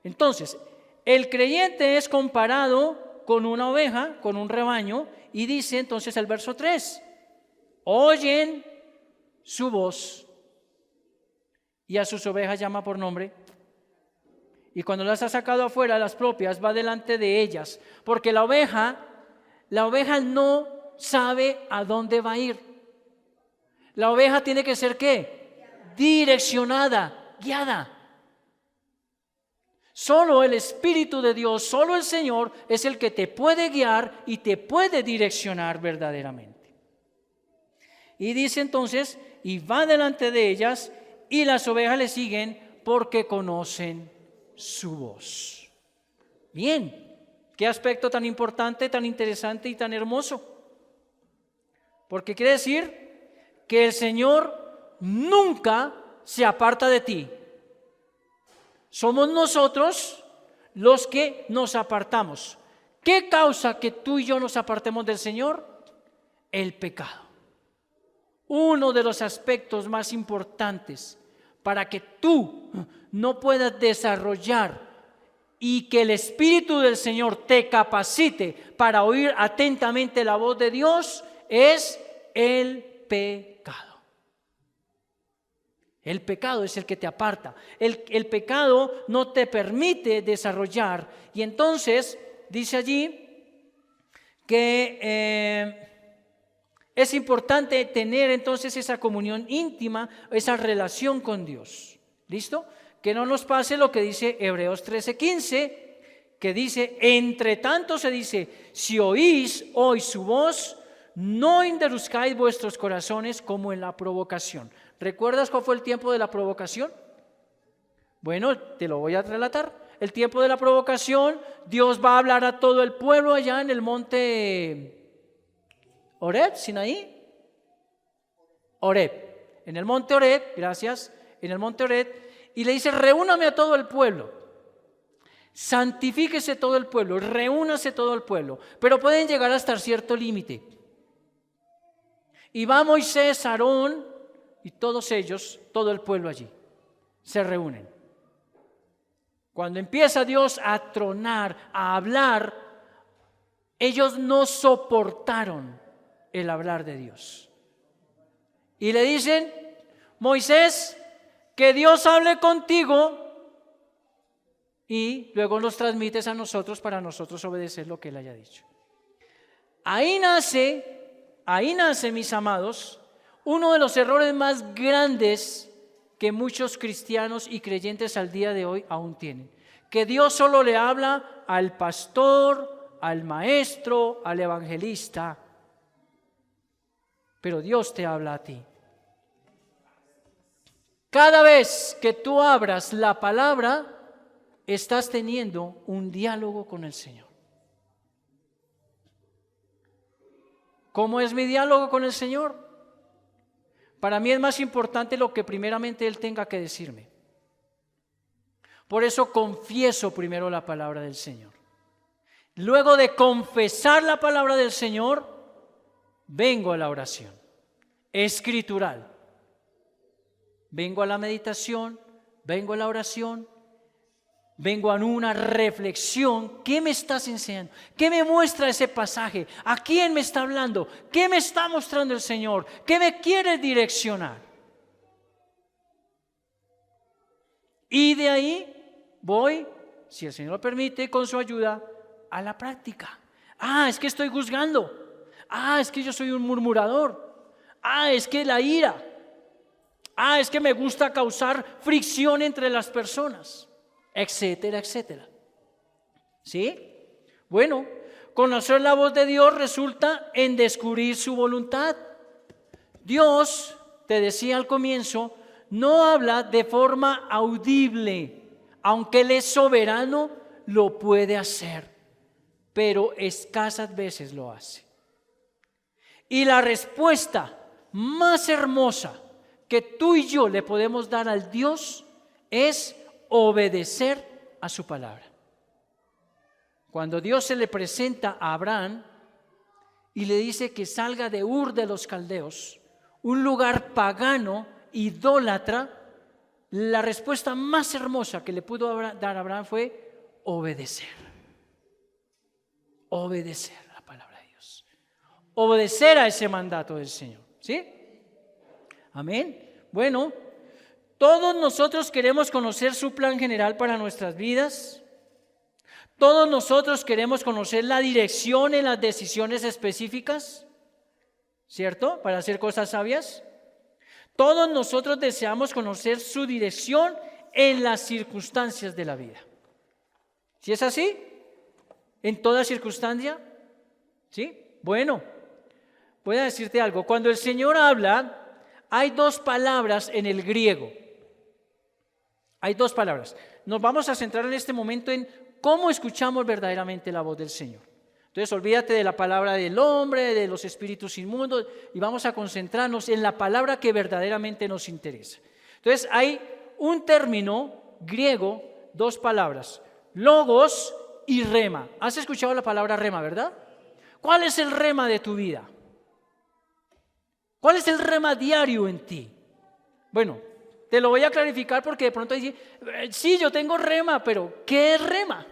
entonces, el creyente es comparado con una oveja, con un rebaño, y dice entonces el verso 3, oyen su voz y a sus ovejas llama por nombre, y cuando las ha sacado afuera, las propias, va delante de ellas, porque la oveja no sabe a dónde va a ir. La oveja tiene que ser ¿qué? Direccionada, guiada. Solo el Espíritu de Dios, solo el Señor es el que te puede guiar y te puede direccionar verdaderamente. Y dice entonces, y va delante de ellas y las ovejas le siguen porque conocen su voz. Bien, qué aspecto tan importante, tan interesante y tan hermoso. Porque quiere decir que el Señor nunca se aparta de ti. Somos nosotros los que nos apartamos. ¿Qué causa que tú y yo nos apartemos del Señor? El pecado. Uno de los aspectos más importantes para que tú no puedas desarrollar y que el Espíritu del Señor te capacite para oír atentamente la voz de Dios es el pecado. El pecado es el que te aparta. El pecado no te permite desarrollar. Y entonces dice allí que es importante tener entonces esa comunión íntima, esa relación con Dios. ¿Listo? Que no nos pase lo que dice Hebreos 13:15, que dice, entre tanto se dice, si oís hoy su voz, no endurezcáis vuestros corazones como en la provocación. ¿Recuerdas cuál fue el tiempo de la provocación? Bueno, te lo voy a relatar. El tiempo de la provocación, Dios va a hablar a todo el pueblo allá en el monte Horeb, Sinaí. Horeb. En el monte Horeb, gracias, en el monte Horeb, y le dice, reúname a todo el pueblo. Santifíquese todo el pueblo, reúnase todo el pueblo, pero pueden llegar hasta cierto límite. Y va Moisés, Aarón y todos ellos, todo el pueblo allí, se reúnen. Cuando empieza Dios a tronar, a hablar, ellos no soportaron el hablar de Dios. Y le dicen, Moisés, que Dios hable contigo. Y luego nos transmites a nosotros para nosotros obedecer lo que Él haya dicho. Ahí nace, mis amados, uno de los errores más grandes que muchos cristianos y creyentes al día de hoy aún tienen. Que Dios solo le habla al pastor, al maestro, al evangelista, pero Dios te habla a ti. Cada vez que tú abras la palabra, estás teniendo un diálogo con el Señor. ¿Cómo es mi diálogo con el Señor? Para mí es más importante lo que primeramente Él tenga que decirme. Por eso confieso primero la palabra del Señor. Luego de confesar la palabra del Señor, vengo a la oración escritural. Vengo a la meditación, vengo a la oración. Vengo a una reflexión. ¿Qué me estás enseñando? ¿Qué me muestra ese pasaje? ¿A quién me está hablando? ¿Qué me está mostrando el Señor? ¿Qué me quiere direccionar? Y de ahí voy, si el Señor lo permite, con su ayuda, a la práctica. Es que estoy juzgando. Es que yo soy un murmurador. Es que la ira. Es que me gusta causar fricción entre las personas. Etcétera, etcétera. ¿Sí? Bueno, conocer la voz de Dios resulta en descubrir su voluntad. Dios, te decía al comienzo, no habla de forma audible. Aunque Él es soberano, lo puede hacer, pero escasas veces lo hace. Y la respuesta más hermosa que tú y yo le podemos dar al Dios es obedecer a su palabra. Cuando Dios se le presenta a Abraham y le dice que salga de Ur de los Caldeos, un lugar pagano, idólatra, la respuesta más hermosa que le pudo dar a Abraham fue obedecer. Obedecer a la palabra de Dios. Obedecer a ese mandato del Señor. ¿Sí? Amén. Bueno, todos nosotros queremos conocer su plan general para nuestras vidas. Todos nosotros queremos conocer la dirección en las decisiones específicas, ¿cierto? Para hacer cosas sabias. Todos nosotros deseamos conocer su dirección en las circunstancias de la vida. ¿Sí es así? ¿En toda circunstancia? ¿Sí? Bueno, voy a decirte algo. Cuando el Señor habla, hay dos palabras en el griego. Hay dos palabras. Nos vamos a centrar en este momento en cómo escuchamos verdaderamente la voz del Señor. Entonces, olvídate de la palabra del hombre, de los espíritus inmundos, y vamos a concentrarnos en la palabra que verdaderamente nos interesa. Entonces, hay un término griego, dos palabras, logos y rema. ¿Has escuchado la palabra rema, verdad? ¿Cuál es el rema de tu vida? ¿Cuál es el rema diario en ti? Bueno, te lo voy a clarificar porque de pronto dice, sí, yo tengo rema, pero ¿qué es rema?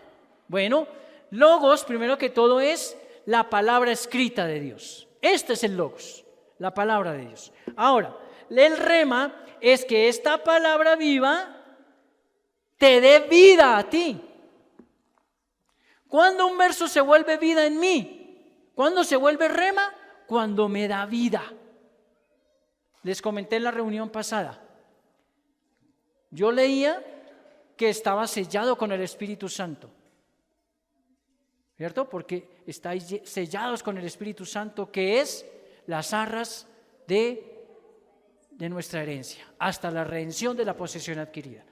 Bueno, logos, primero que todo, es la palabra escrita de Dios. Este es el logos, la palabra de Dios. Ahora, el rema es que esta palabra viva te dé vida a ti. ¿Cuándo un verso se vuelve vida en mí? ¿Cuándo se vuelve rema? Cuando me da vida. Les comenté en la reunión pasada. Yo leía que estaba sellado con el Espíritu Santo. ¿Cierto? Porque estáis sellados con el Espíritu Santo, que es las arras de nuestra herencia, hasta la redención de la posesión adquirida.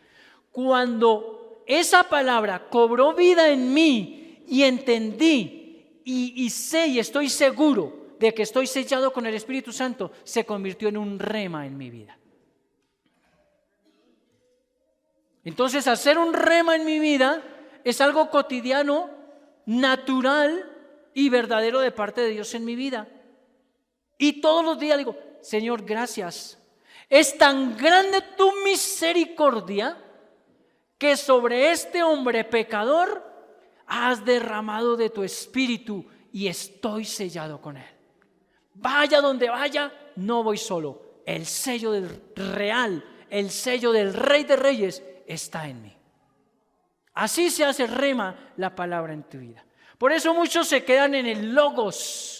Cuando esa palabra cobró vida en mí y entendí y sé y estoy seguro de que estoy sellado con el Espíritu Santo, se convirtió en un rema en mi vida. Entonces, hacer un rema en mi vida es algo cotidiano, natural y verdadero de parte de Dios en mi vida. Y todos los días digo, Señor, gracias. Es tan grande tu misericordia que sobre este hombre pecador has derramado de tu espíritu y estoy sellado con él. Vaya donde vaya, no voy solo. El sello del real, el sello del Rey de Reyes está en mí. Así se hace rema la palabra en tu vida. Por eso muchos se quedan en el logos.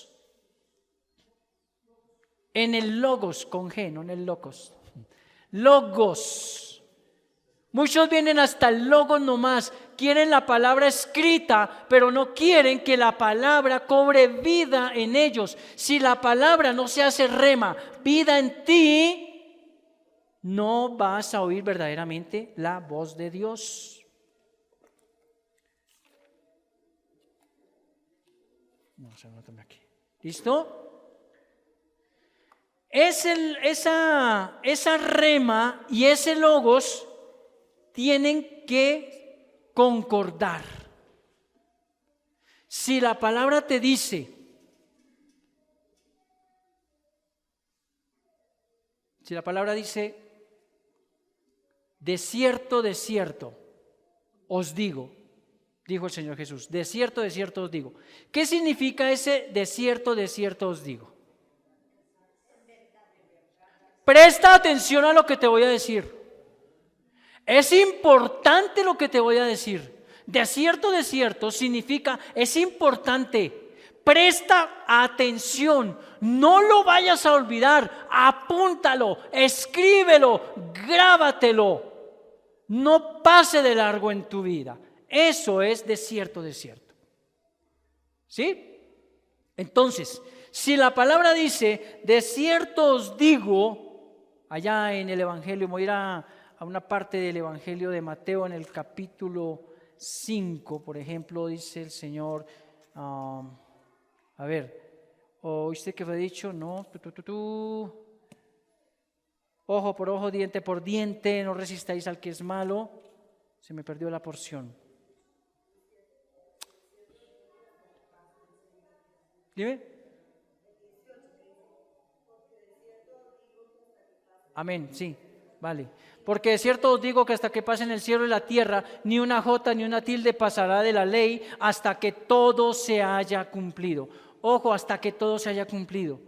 En el logos con G, no en el logos. Logos. Muchos vienen hasta el logos nomás. Quieren la palabra escrita, pero no quieren que la palabra cobre vida en ellos. Si la palabra no se hace rema, vida en ti, no vas a oír verdaderamente la voz de Dios. No, se anótame aquí. ¿Listo? Esa rema y ese logos tienen que concordar. Si la palabra te dice, de cierto, os digo, dijo el Señor Jesús, de cierto os digo. ¿Qué significa ese de cierto os digo? Presta atención a lo que te voy a decir. Es importante lo que te voy a decir. De cierto significa, es importante. Presta atención, no lo vayas a olvidar, apúntalo, escríbelo, grábatelo. No pase de largo en tu vida. Eso es de cierto. ¿Sí? Entonces, si la palabra dice, de cierto os digo, allá en el Evangelio, voy a ir a una parte del Evangelio de Mateo en el capítulo 5, por ejemplo, dice el Señor, ¿oíste que fue dicho? No, ojo por ojo, diente por diente, no resistáis al que es malo. Se me perdió la porción. Dime. Amén, sí, vale. Porque de cierto os digo que hasta que pasen el cielo y la tierra, ni una jota ni una tilde pasará de la ley hasta que todo se haya cumplido. Ojo, hasta que todo se haya cumplido.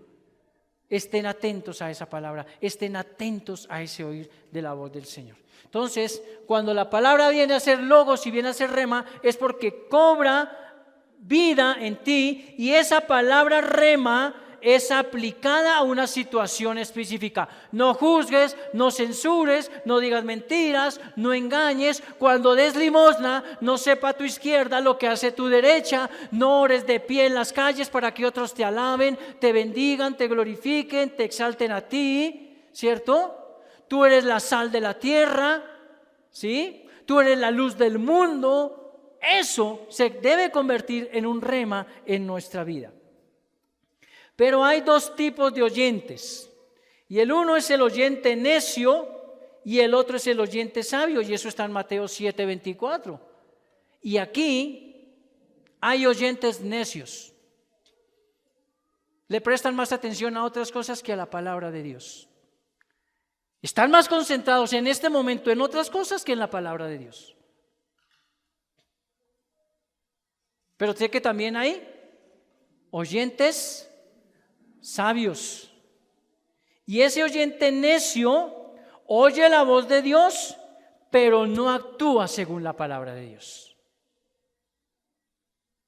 Estén atentos a esa palabra, estén atentos a ese oír de la voz del Señor. Entonces, cuando la palabra viene a ser logos y viene a ser rema, es porque cobra vida en ti y esa palabra rema es aplicada a una situación específica. No juzgues, no censures, no digas mentiras, no engañes. Cuando des limosna, no sepa tu izquierda lo que hace tu derecha. No ores de pie en las calles para que otros te alaben, te bendigan, te glorifiquen, te exalten a ti, ¿cierto? Tú eres la sal de la tierra, ¿sí? Tú eres la luz del mundo. Eso se debe convertir en un rema en nuestra vida. Pero hay dos tipos de oyentes, y el uno es el oyente necio y el otro es el oyente sabio, y eso está en Mateo 7:24. Y aquí hay oyentes necios. Le prestan más atención a otras cosas que a la palabra de Dios. Están más concentrados en este momento en otras cosas que en la palabra de Dios. Pero sé que también hay oyentes sabios. Y ese oyente necio oye la voz de Dios, pero no actúa según la palabra de Dios.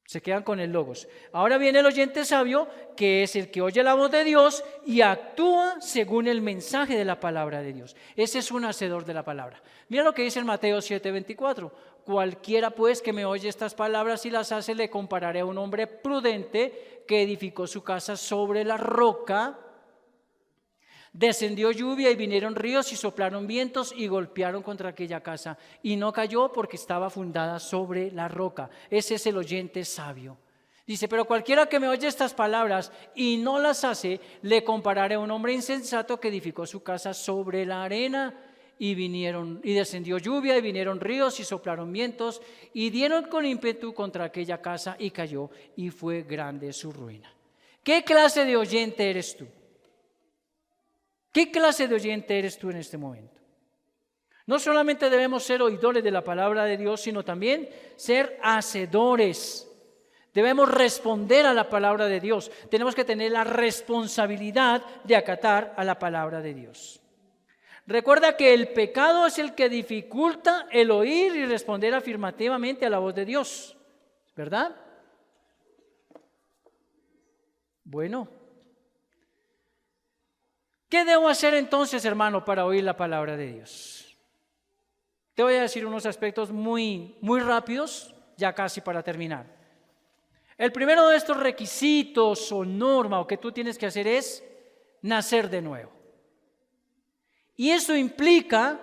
Se quedan con el logos. Ahora viene el oyente sabio, que es el que oye la voz de Dios y actúa según el mensaje de la palabra de Dios. Ese es un hacedor de la palabra. Mira lo que dice en Mateo 7:24. Cualquiera pues que me oye estas palabras y las hace, le compararé a un hombre prudente que edificó su casa sobre la roca. Descendió lluvia y vinieron ríos y soplaron vientos y golpearon contra aquella casa, y no cayó porque estaba fundada sobre la roca. Ese es el oyente sabio. Dice, pero cualquiera que me oye estas palabras y no las hace, le compararé a un hombre insensato que edificó su casa sobre la arena. Y descendió lluvia y vinieron ríos y soplaron vientos y dieron con ímpetu contra aquella casa y cayó, y fue grande su ruina. ¿Qué clase de oyente eres tú? ¿Qué clase de oyente eres tú en este momento? No solamente debemos ser oidores de la palabra de Dios, sino también ser hacedores. Debemos responder a la palabra de Dios. Tenemos que tener la responsabilidad de acatar a la palabra de Dios. Recuerda que el pecado es el que dificulta el oír y responder afirmativamente a la voz de Dios, ¿verdad? Bueno, ¿qué debo hacer entonces, hermano, para oír la palabra de Dios? Te voy a decir unos aspectos muy rápidos, ya casi para terminar. El primero de estos requisitos o norma o que tú tienes que hacer es nacer de nuevo. Y eso implica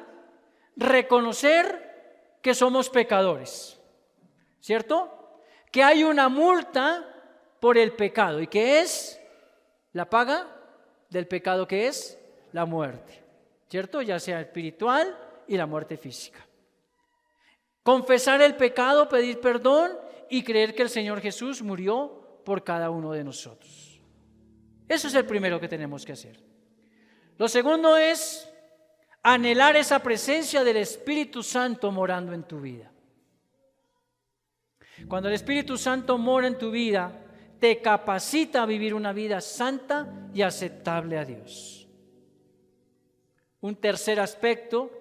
reconocer que somos pecadores, ¿cierto? Que hay una multa por el pecado y que es la paga del pecado, que es la muerte, ¿cierto? Ya sea espiritual y la muerte física. Confesar el pecado, pedir perdón y creer que el Señor Jesús murió por cada uno de nosotros. Eso es el primero que tenemos que hacer. Lo segundo es anhelar esa presencia del Espíritu Santo morando en tu vida. Cuando el Espíritu Santo mora en tu vida, te capacita a vivir una vida santa y aceptable a Dios. Un tercer aspecto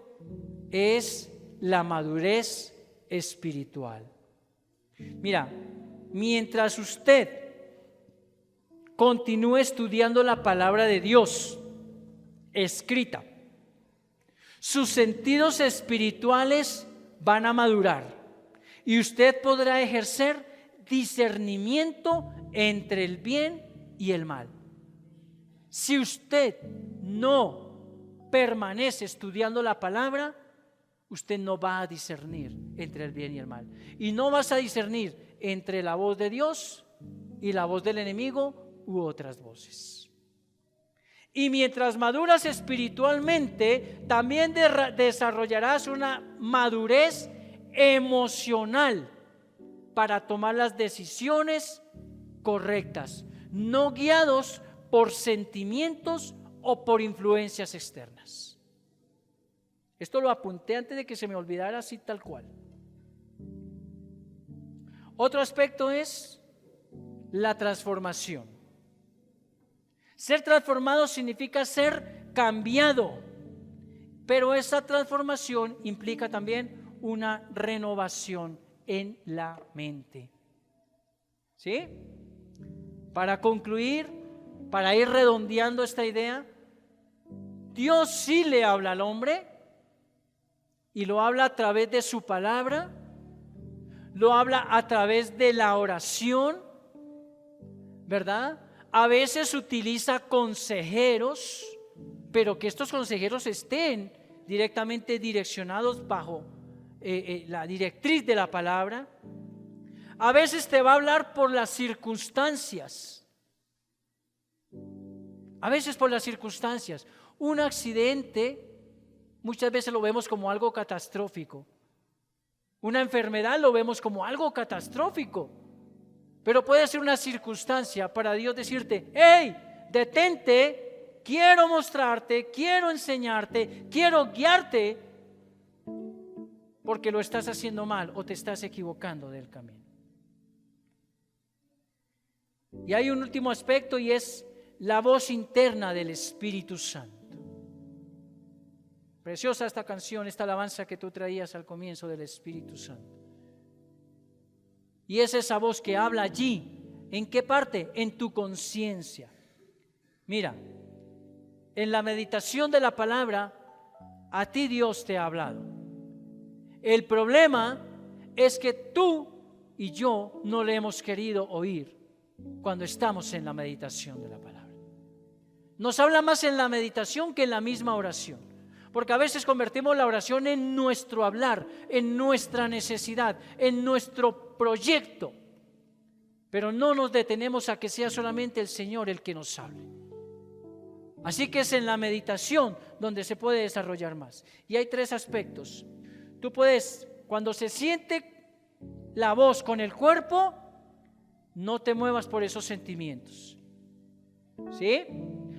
es la madurez espiritual. Mira, mientras usted continúe estudiando la palabra de Dios escrita, sus sentidos espirituales van a madurar y usted podrá ejercer discernimiento entre el bien y el mal. Si usted no permanece estudiando la palabra, usted no va a discernir entre el bien y el mal. Y no vas a discernir entre la voz de Dios y la voz del enemigo u otras voces. Y mientras maduras espiritualmente, también desarrollarás una madurez emocional para tomar las decisiones correctas, no guiados por sentimientos o por influencias externas. Esto lo apunté antes de que se me olvidara, así tal cual. Otro aspecto es la transformación. Ser transformado significa ser cambiado, pero esa transformación implica también una renovación en la mente. ¿Sí? Para concluir, para ir redondeando esta idea, Dios sí le habla al hombre y lo habla a través de su palabra, lo habla a través de la oración, ¿verdad? A veces utiliza consejeros, pero que estos consejeros estén directamente direccionados bajo la directriz de la palabra. A veces te va a hablar por las circunstancias. A veces por las circunstancias. Un accidente muchas veces lo vemos como algo catastrófico. Una enfermedad lo vemos como algo catastrófico. Pero puede ser una circunstancia para Dios decirte: hey, detente, quiero mostrarte, quiero enseñarte, quiero guiarte, porque lo estás haciendo mal o te estás equivocando del camino. Y hay un último aspecto y es la voz interna del Espíritu Santo. Preciosa esta canción, esta alabanza que tú traías al comienzo del Espíritu Santo. Y es esa voz que habla allí. ¿En qué parte? En tu conciencia. Mira, en la meditación de la palabra, a ti Dios te ha hablado. El problema es que tú y yo no le hemos querido oír cuando estamos en la meditación de la palabra. Nos habla más en la meditación que en la misma oración, porque a veces convertimos la oración en nuestro hablar, en nuestra necesidad, en nuestro proyecto, pero no nos detenemos a que sea solamente el Señor el que nos hable. Así que es en la meditación donde se puede desarrollar más. Y hay 3 aspectos. Tú puedes, cuando se siente la voz con el cuerpo, no te muevas por esos sentimientos. ¿Sí?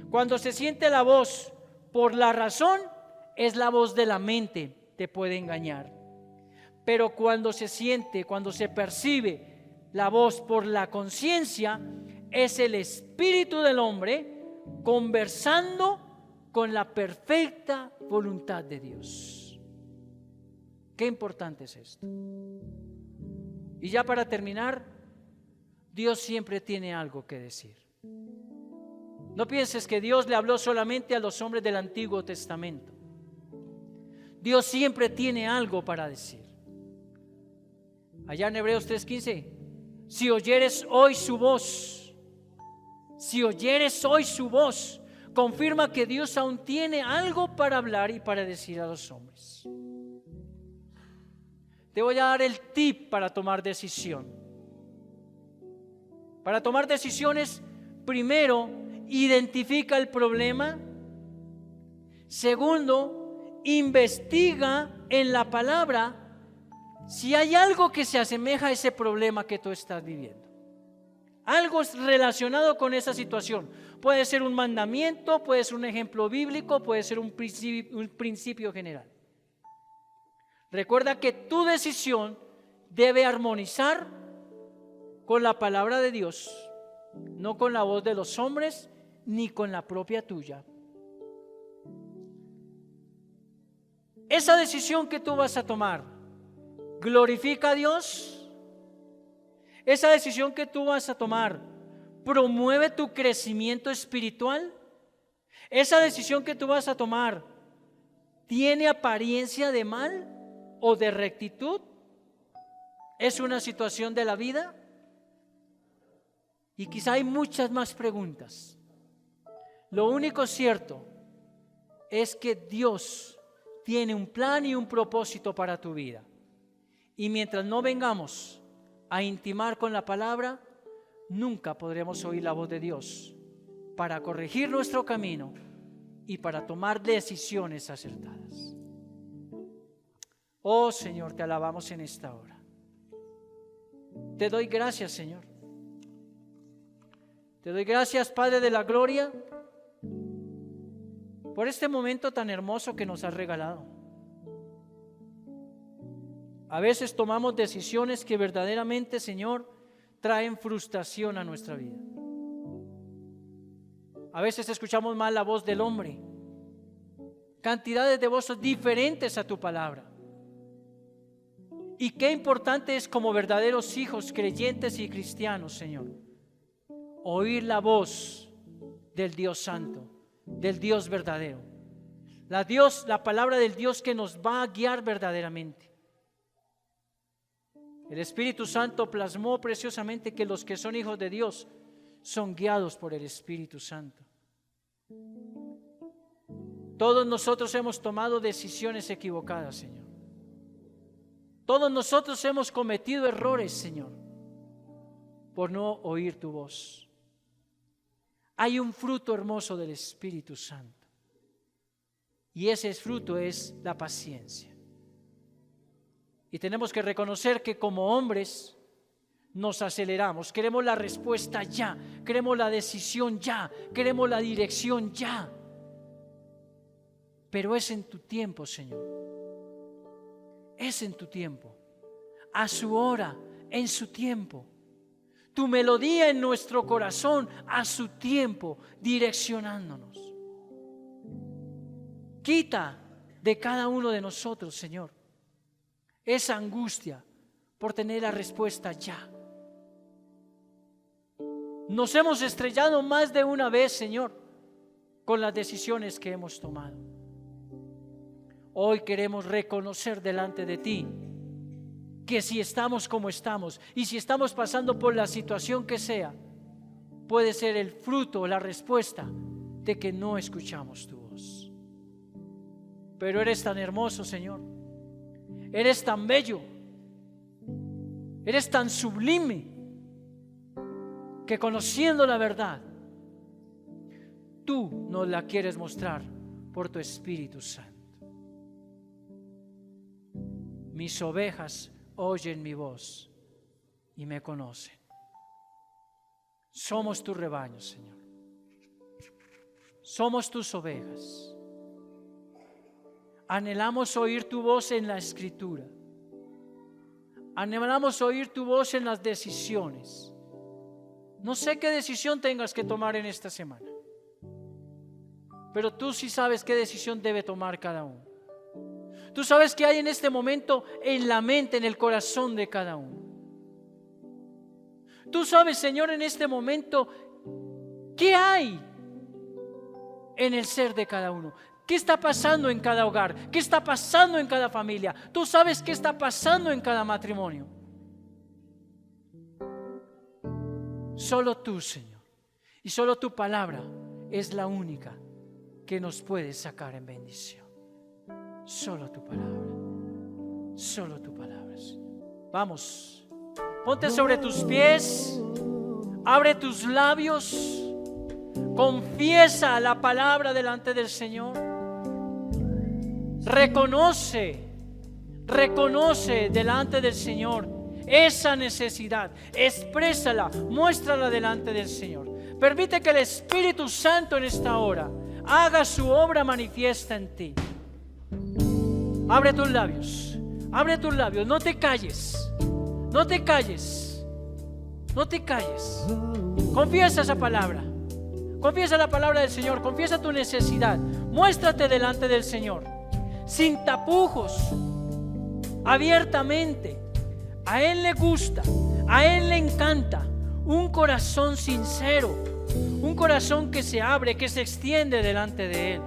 Cuando se siente la voz por la razón, es la voz de la mente, te puede engañar. Pero cuando se siente, cuando se percibe la voz por la conciencia, es el espíritu del hombre conversando con la perfecta voluntad de Dios. Qué importante es esto. Y ya para terminar, Dios siempre tiene algo que decir. No pienses que Dios le habló solamente a los hombres del Antiguo Testamento. Dios siempre tiene algo para decir. Allá en Hebreos 3:15, si oyeres hoy su voz, confirma que Dios aún tiene algo para hablar y para decir a los hombres. Te voy a dar el tip para tomar decisión. Para tomar decisiones, primero, identifica el problema. Segundo, investiga en la palabra si hay algo que se asemeja a ese problema que tú estás viviendo. Algo relacionado con esa situación. Puede ser un mandamiento, puede ser un ejemplo bíblico, puede ser un principio general. Recuerda que tu decisión debe armonizar con la palabra de Dios, no con la voz de los hombres ni con la propia tuya. Esa decisión que tú vas a tomar, ¿glorifica a Dios? Esa decisión que tú vas a tomar, ¿promueve tu crecimiento espiritual? Esa decisión que tú vas a tomar, ¿tiene apariencia de mal o de rectitud? ¿Es una situación de la vida? Y quizá hay muchas más preguntas. Lo único cierto es que Dios tiene un plan y un propósito para tu vida. Y mientras no vengamos a intimar con la palabra, nunca podremos oír la voz de Dios para corregir nuestro camino y para tomar decisiones acertadas. Oh Señor, te alabamos en esta hora. Te doy gracias, Señor. Te doy gracias, Padre de la gloria, por este momento tan hermoso que nos has regalado. A veces tomamos decisiones que verdaderamente, Señor, traen frustración a nuestra vida. A veces escuchamos mal la voz del hombre. Cantidades de voces diferentes a tu palabra. Y qué importante es como verdaderos hijos creyentes y cristianos, Señor, oír la voz del Dios Santo, del Dios verdadero. La palabra del Dios que nos va a guiar verdaderamente. El Espíritu Santo plasmó preciosamente que los que son hijos de Dios son guiados por el Espíritu Santo. Todos nosotros hemos tomado decisiones equivocadas, Señor. Todos nosotros hemos cometido errores, Señor, por no oír tu voz. Hay un fruto hermoso del Espíritu Santo. Y ese fruto es la paciencia. Y tenemos que reconocer que como hombres nos aceleramos, queremos la respuesta ya, queremos la decisión ya, queremos la dirección ya. Pero es en tu tiempo, Señor. Es en tu tiempo, a su hora, en su tiempo. tu melodía en nuestro corazón a su tiempo, direccionándonos. Quita de cada uno de nosotros, Señor, esa angustia por tener la respuesta ya. Nos hemos estrellado más de una vez, Señor, con las decisiones que hemos tomado. Hoy queremos reconocer delante de ti que si estamos como estamos y si estamos pasando por la situación que sea, puede ser el fruto o la respuesta de que no escuchamos tu voz. Pero eres tan hermoso, Señor. Eres tan bello. Eres tan sublime que conociendo la verdad, tú nos la quieres mostrar por tu Espíritu Santo. Mis ovejas oyen mi voz y me conocen. Somos tu rebaño, Señor. Somos tus ovejas. Anhelamos oír tu voz en la Escritura. Anhelamos oír tu voz en las decisiones. No sé qué decisión tengas que tomar en esta semana, pero tú sí sabes qué decisión debe tomar cada uno. Tú sabes qué hay en este momento en la mente, en el corazón de cada uno. Tú sabes, Señor, en este momento qué hay en el ser de cada uno. ¿Qué está pasando en cada hogar? ¿Qué está pasando en cada familia? Tú sabes qué está pasando en cada matrimonio. Solo tú, Señor, y solo tu palabra es la única que nos puede sacar en bendición. Solo tu palabra. Solo tu palabra, Señor. Vamos, ponte sobre tus pies, abre tus labios, confiesa la palabra delante del Señor. Reconoce delante del Señor esa necesidad, exprésala, muéstrala delante del Señor. Permite que el Espíritu Santo en esta hora haga su obra manifiesta en ti. Abre tus labios, no te calles, no te calles, no te calles. Confiesa esa palabra, confiesa la palabra del Señor, confiesa tu necesidad, muéstrate delante del Señor, sin tapujos, abiertamente. A Él le gusta, a Él le encanta un corazón sincero, un corazón que se abre, que se extiende delante de Él.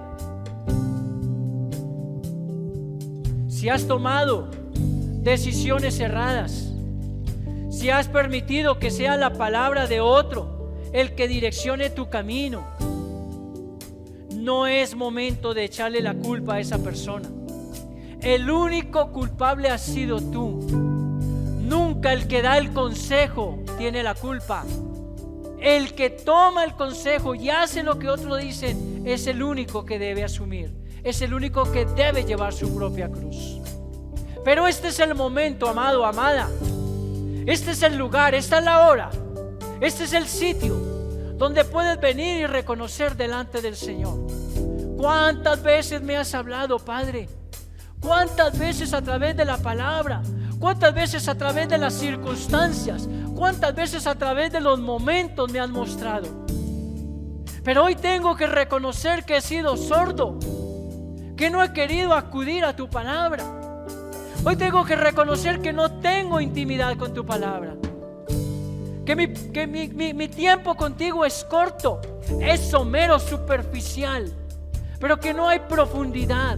Si has tomado decisiones erradas, si has permitido que sea la palabra de otro el que direccione tu camino, no es momento de echarle la culpa a esa persona. El único culpable has sido tú. Nunca el que da el consejo tiene la culpa. El que toma el consejo y hace lo que otros dicen es el único que debe asumir. Es el único que debe llevar su propia cruz. Pero este es el momento, amado, amada. Este es el lugar, esta es la hora. Este es el sitio donde puedes venir y reconocer delante del Señor. ¿Cuántas veces me has hablado, Padre? ¿Cuántas veces a través de la palabra? ¿Cuántas veces a través de las circunstancias? ¿Cuántas veces a través de los momentos me has mostrado? Pero hoy tengo que reconocer que he sido sordo, que no he querido acudir a tu palabra. Hoy tengo que reconocer que no tengo intimidad con tu palabra, que mi tiempo contigo es corto, es somero, superficial, pero que no hay profundidad.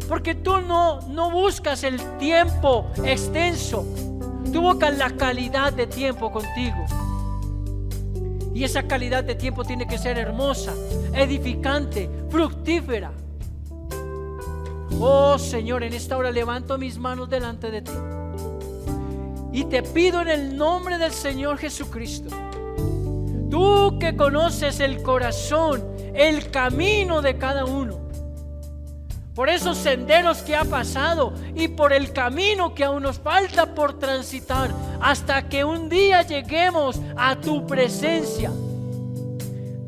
Porque tú no buscas el tiempo extenso, tú buscas la calidad de tiempo contigo. Y esa calidad de tiempo tiene que ser hermosa, edificante, fructífera. Oh Señor, en esta hora levanto mis manos delante de ti y te pido en el nombre del Señor Jesucristo, tú que conoces el corazón, el camino de cada uno, por esos senderos que ha pasado y por el camino que aún nos falta por transitar, hasta que un día lleguemos a tu presencia.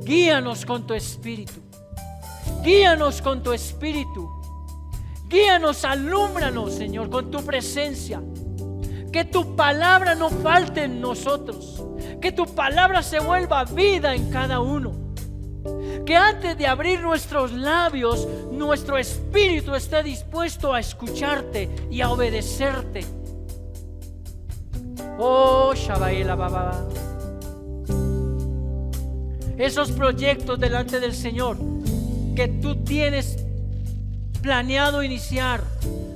Guíanos con tu Espíritu, guíanos con tu Espíritu, guíanos, alúmbranos, Señor, con tu presencia. Que tu palabra no falte en nosotros. Que tu palabra se vuelva vida en cada uno. Que antes de abrir nuestros labios, nuestro espíritu esté dispuesto a escucharte y a obedecerte. Oh, Shabaela Baba. Esos proyectos delante del Señor que tú tienes planeado iniciar,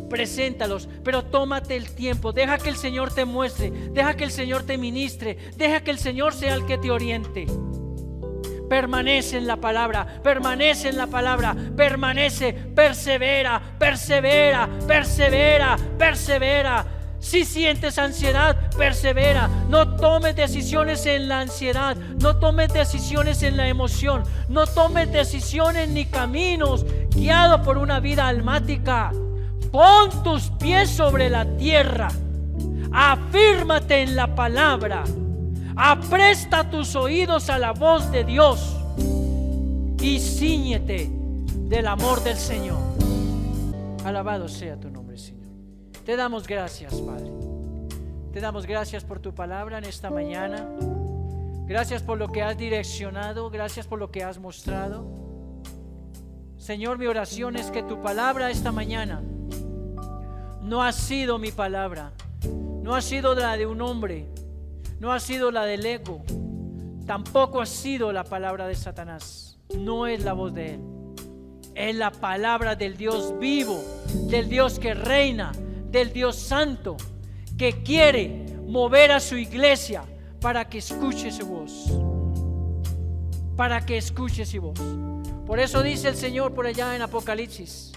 preséntalos, pero tómate el tiempo, deja que el Señor te muestre, deja que el Señor te ministre, deja que el Señor sea el que te oriente. Permanece en la palabra, permanece en la palabra, permanece, persevera, persevera, persevera, persevera. Si sientes ansiedad, persevera. No tomes decisiones en la ansiedad, no tomes decisiones en la emoción, no tomes decisiones ni caminos guiados por una vida almática. Pon tus pies sobre la tierra, afírmate en la palabra, apresta tus oídos a la voz de Dios y cíñete del amor del Señor. Alabado sea tu nombre, Señor. Te damos gracias, Padre. Te damos gracias por tu palabra en esta mañana. Gracias por lo que has direccionado. Gracias por lo que has mostrado. Señor, mi oración es que tu palabra esta mañana no ha sido mi palabra. No ha sido la de un hombre. No ha sido la del ego. Tampoco ha sido la palabra de Satanás. No es la voz de él. Es la palabra del Dios vivo, del Dios que reina, del Dios santo, que quiere mover a su iglesia para que escuche su voz, para que escuche su voz. Por eso dice el Señor por allá en Apocalipsis,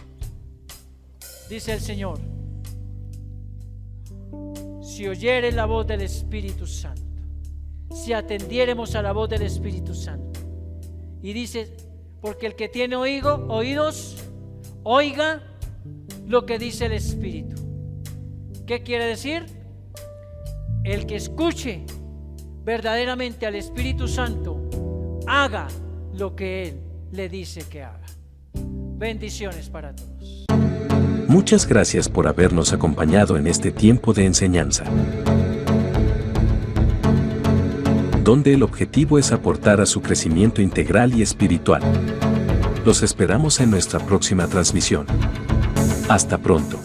dice el Señor: si oyeres la voz del Espíritu Santo, si atendiéremos a la voz del Espíritu Santo. Y dice, porque el que tiene oídos, oiga lo que dice el Espíritu. ¿Qué quiere decir? El que escuche verdaderamente al Espíritu Santo, haga lo que Él le dice que haga. Bendiciones para todos. Muchas gracias por habernos acompañado en este tiempo de enseñanza, donde el objetivo es aportar a su crecimiento integral y espiritual. Los esperamos en nuestra próxima transmisión. Hasta pronto.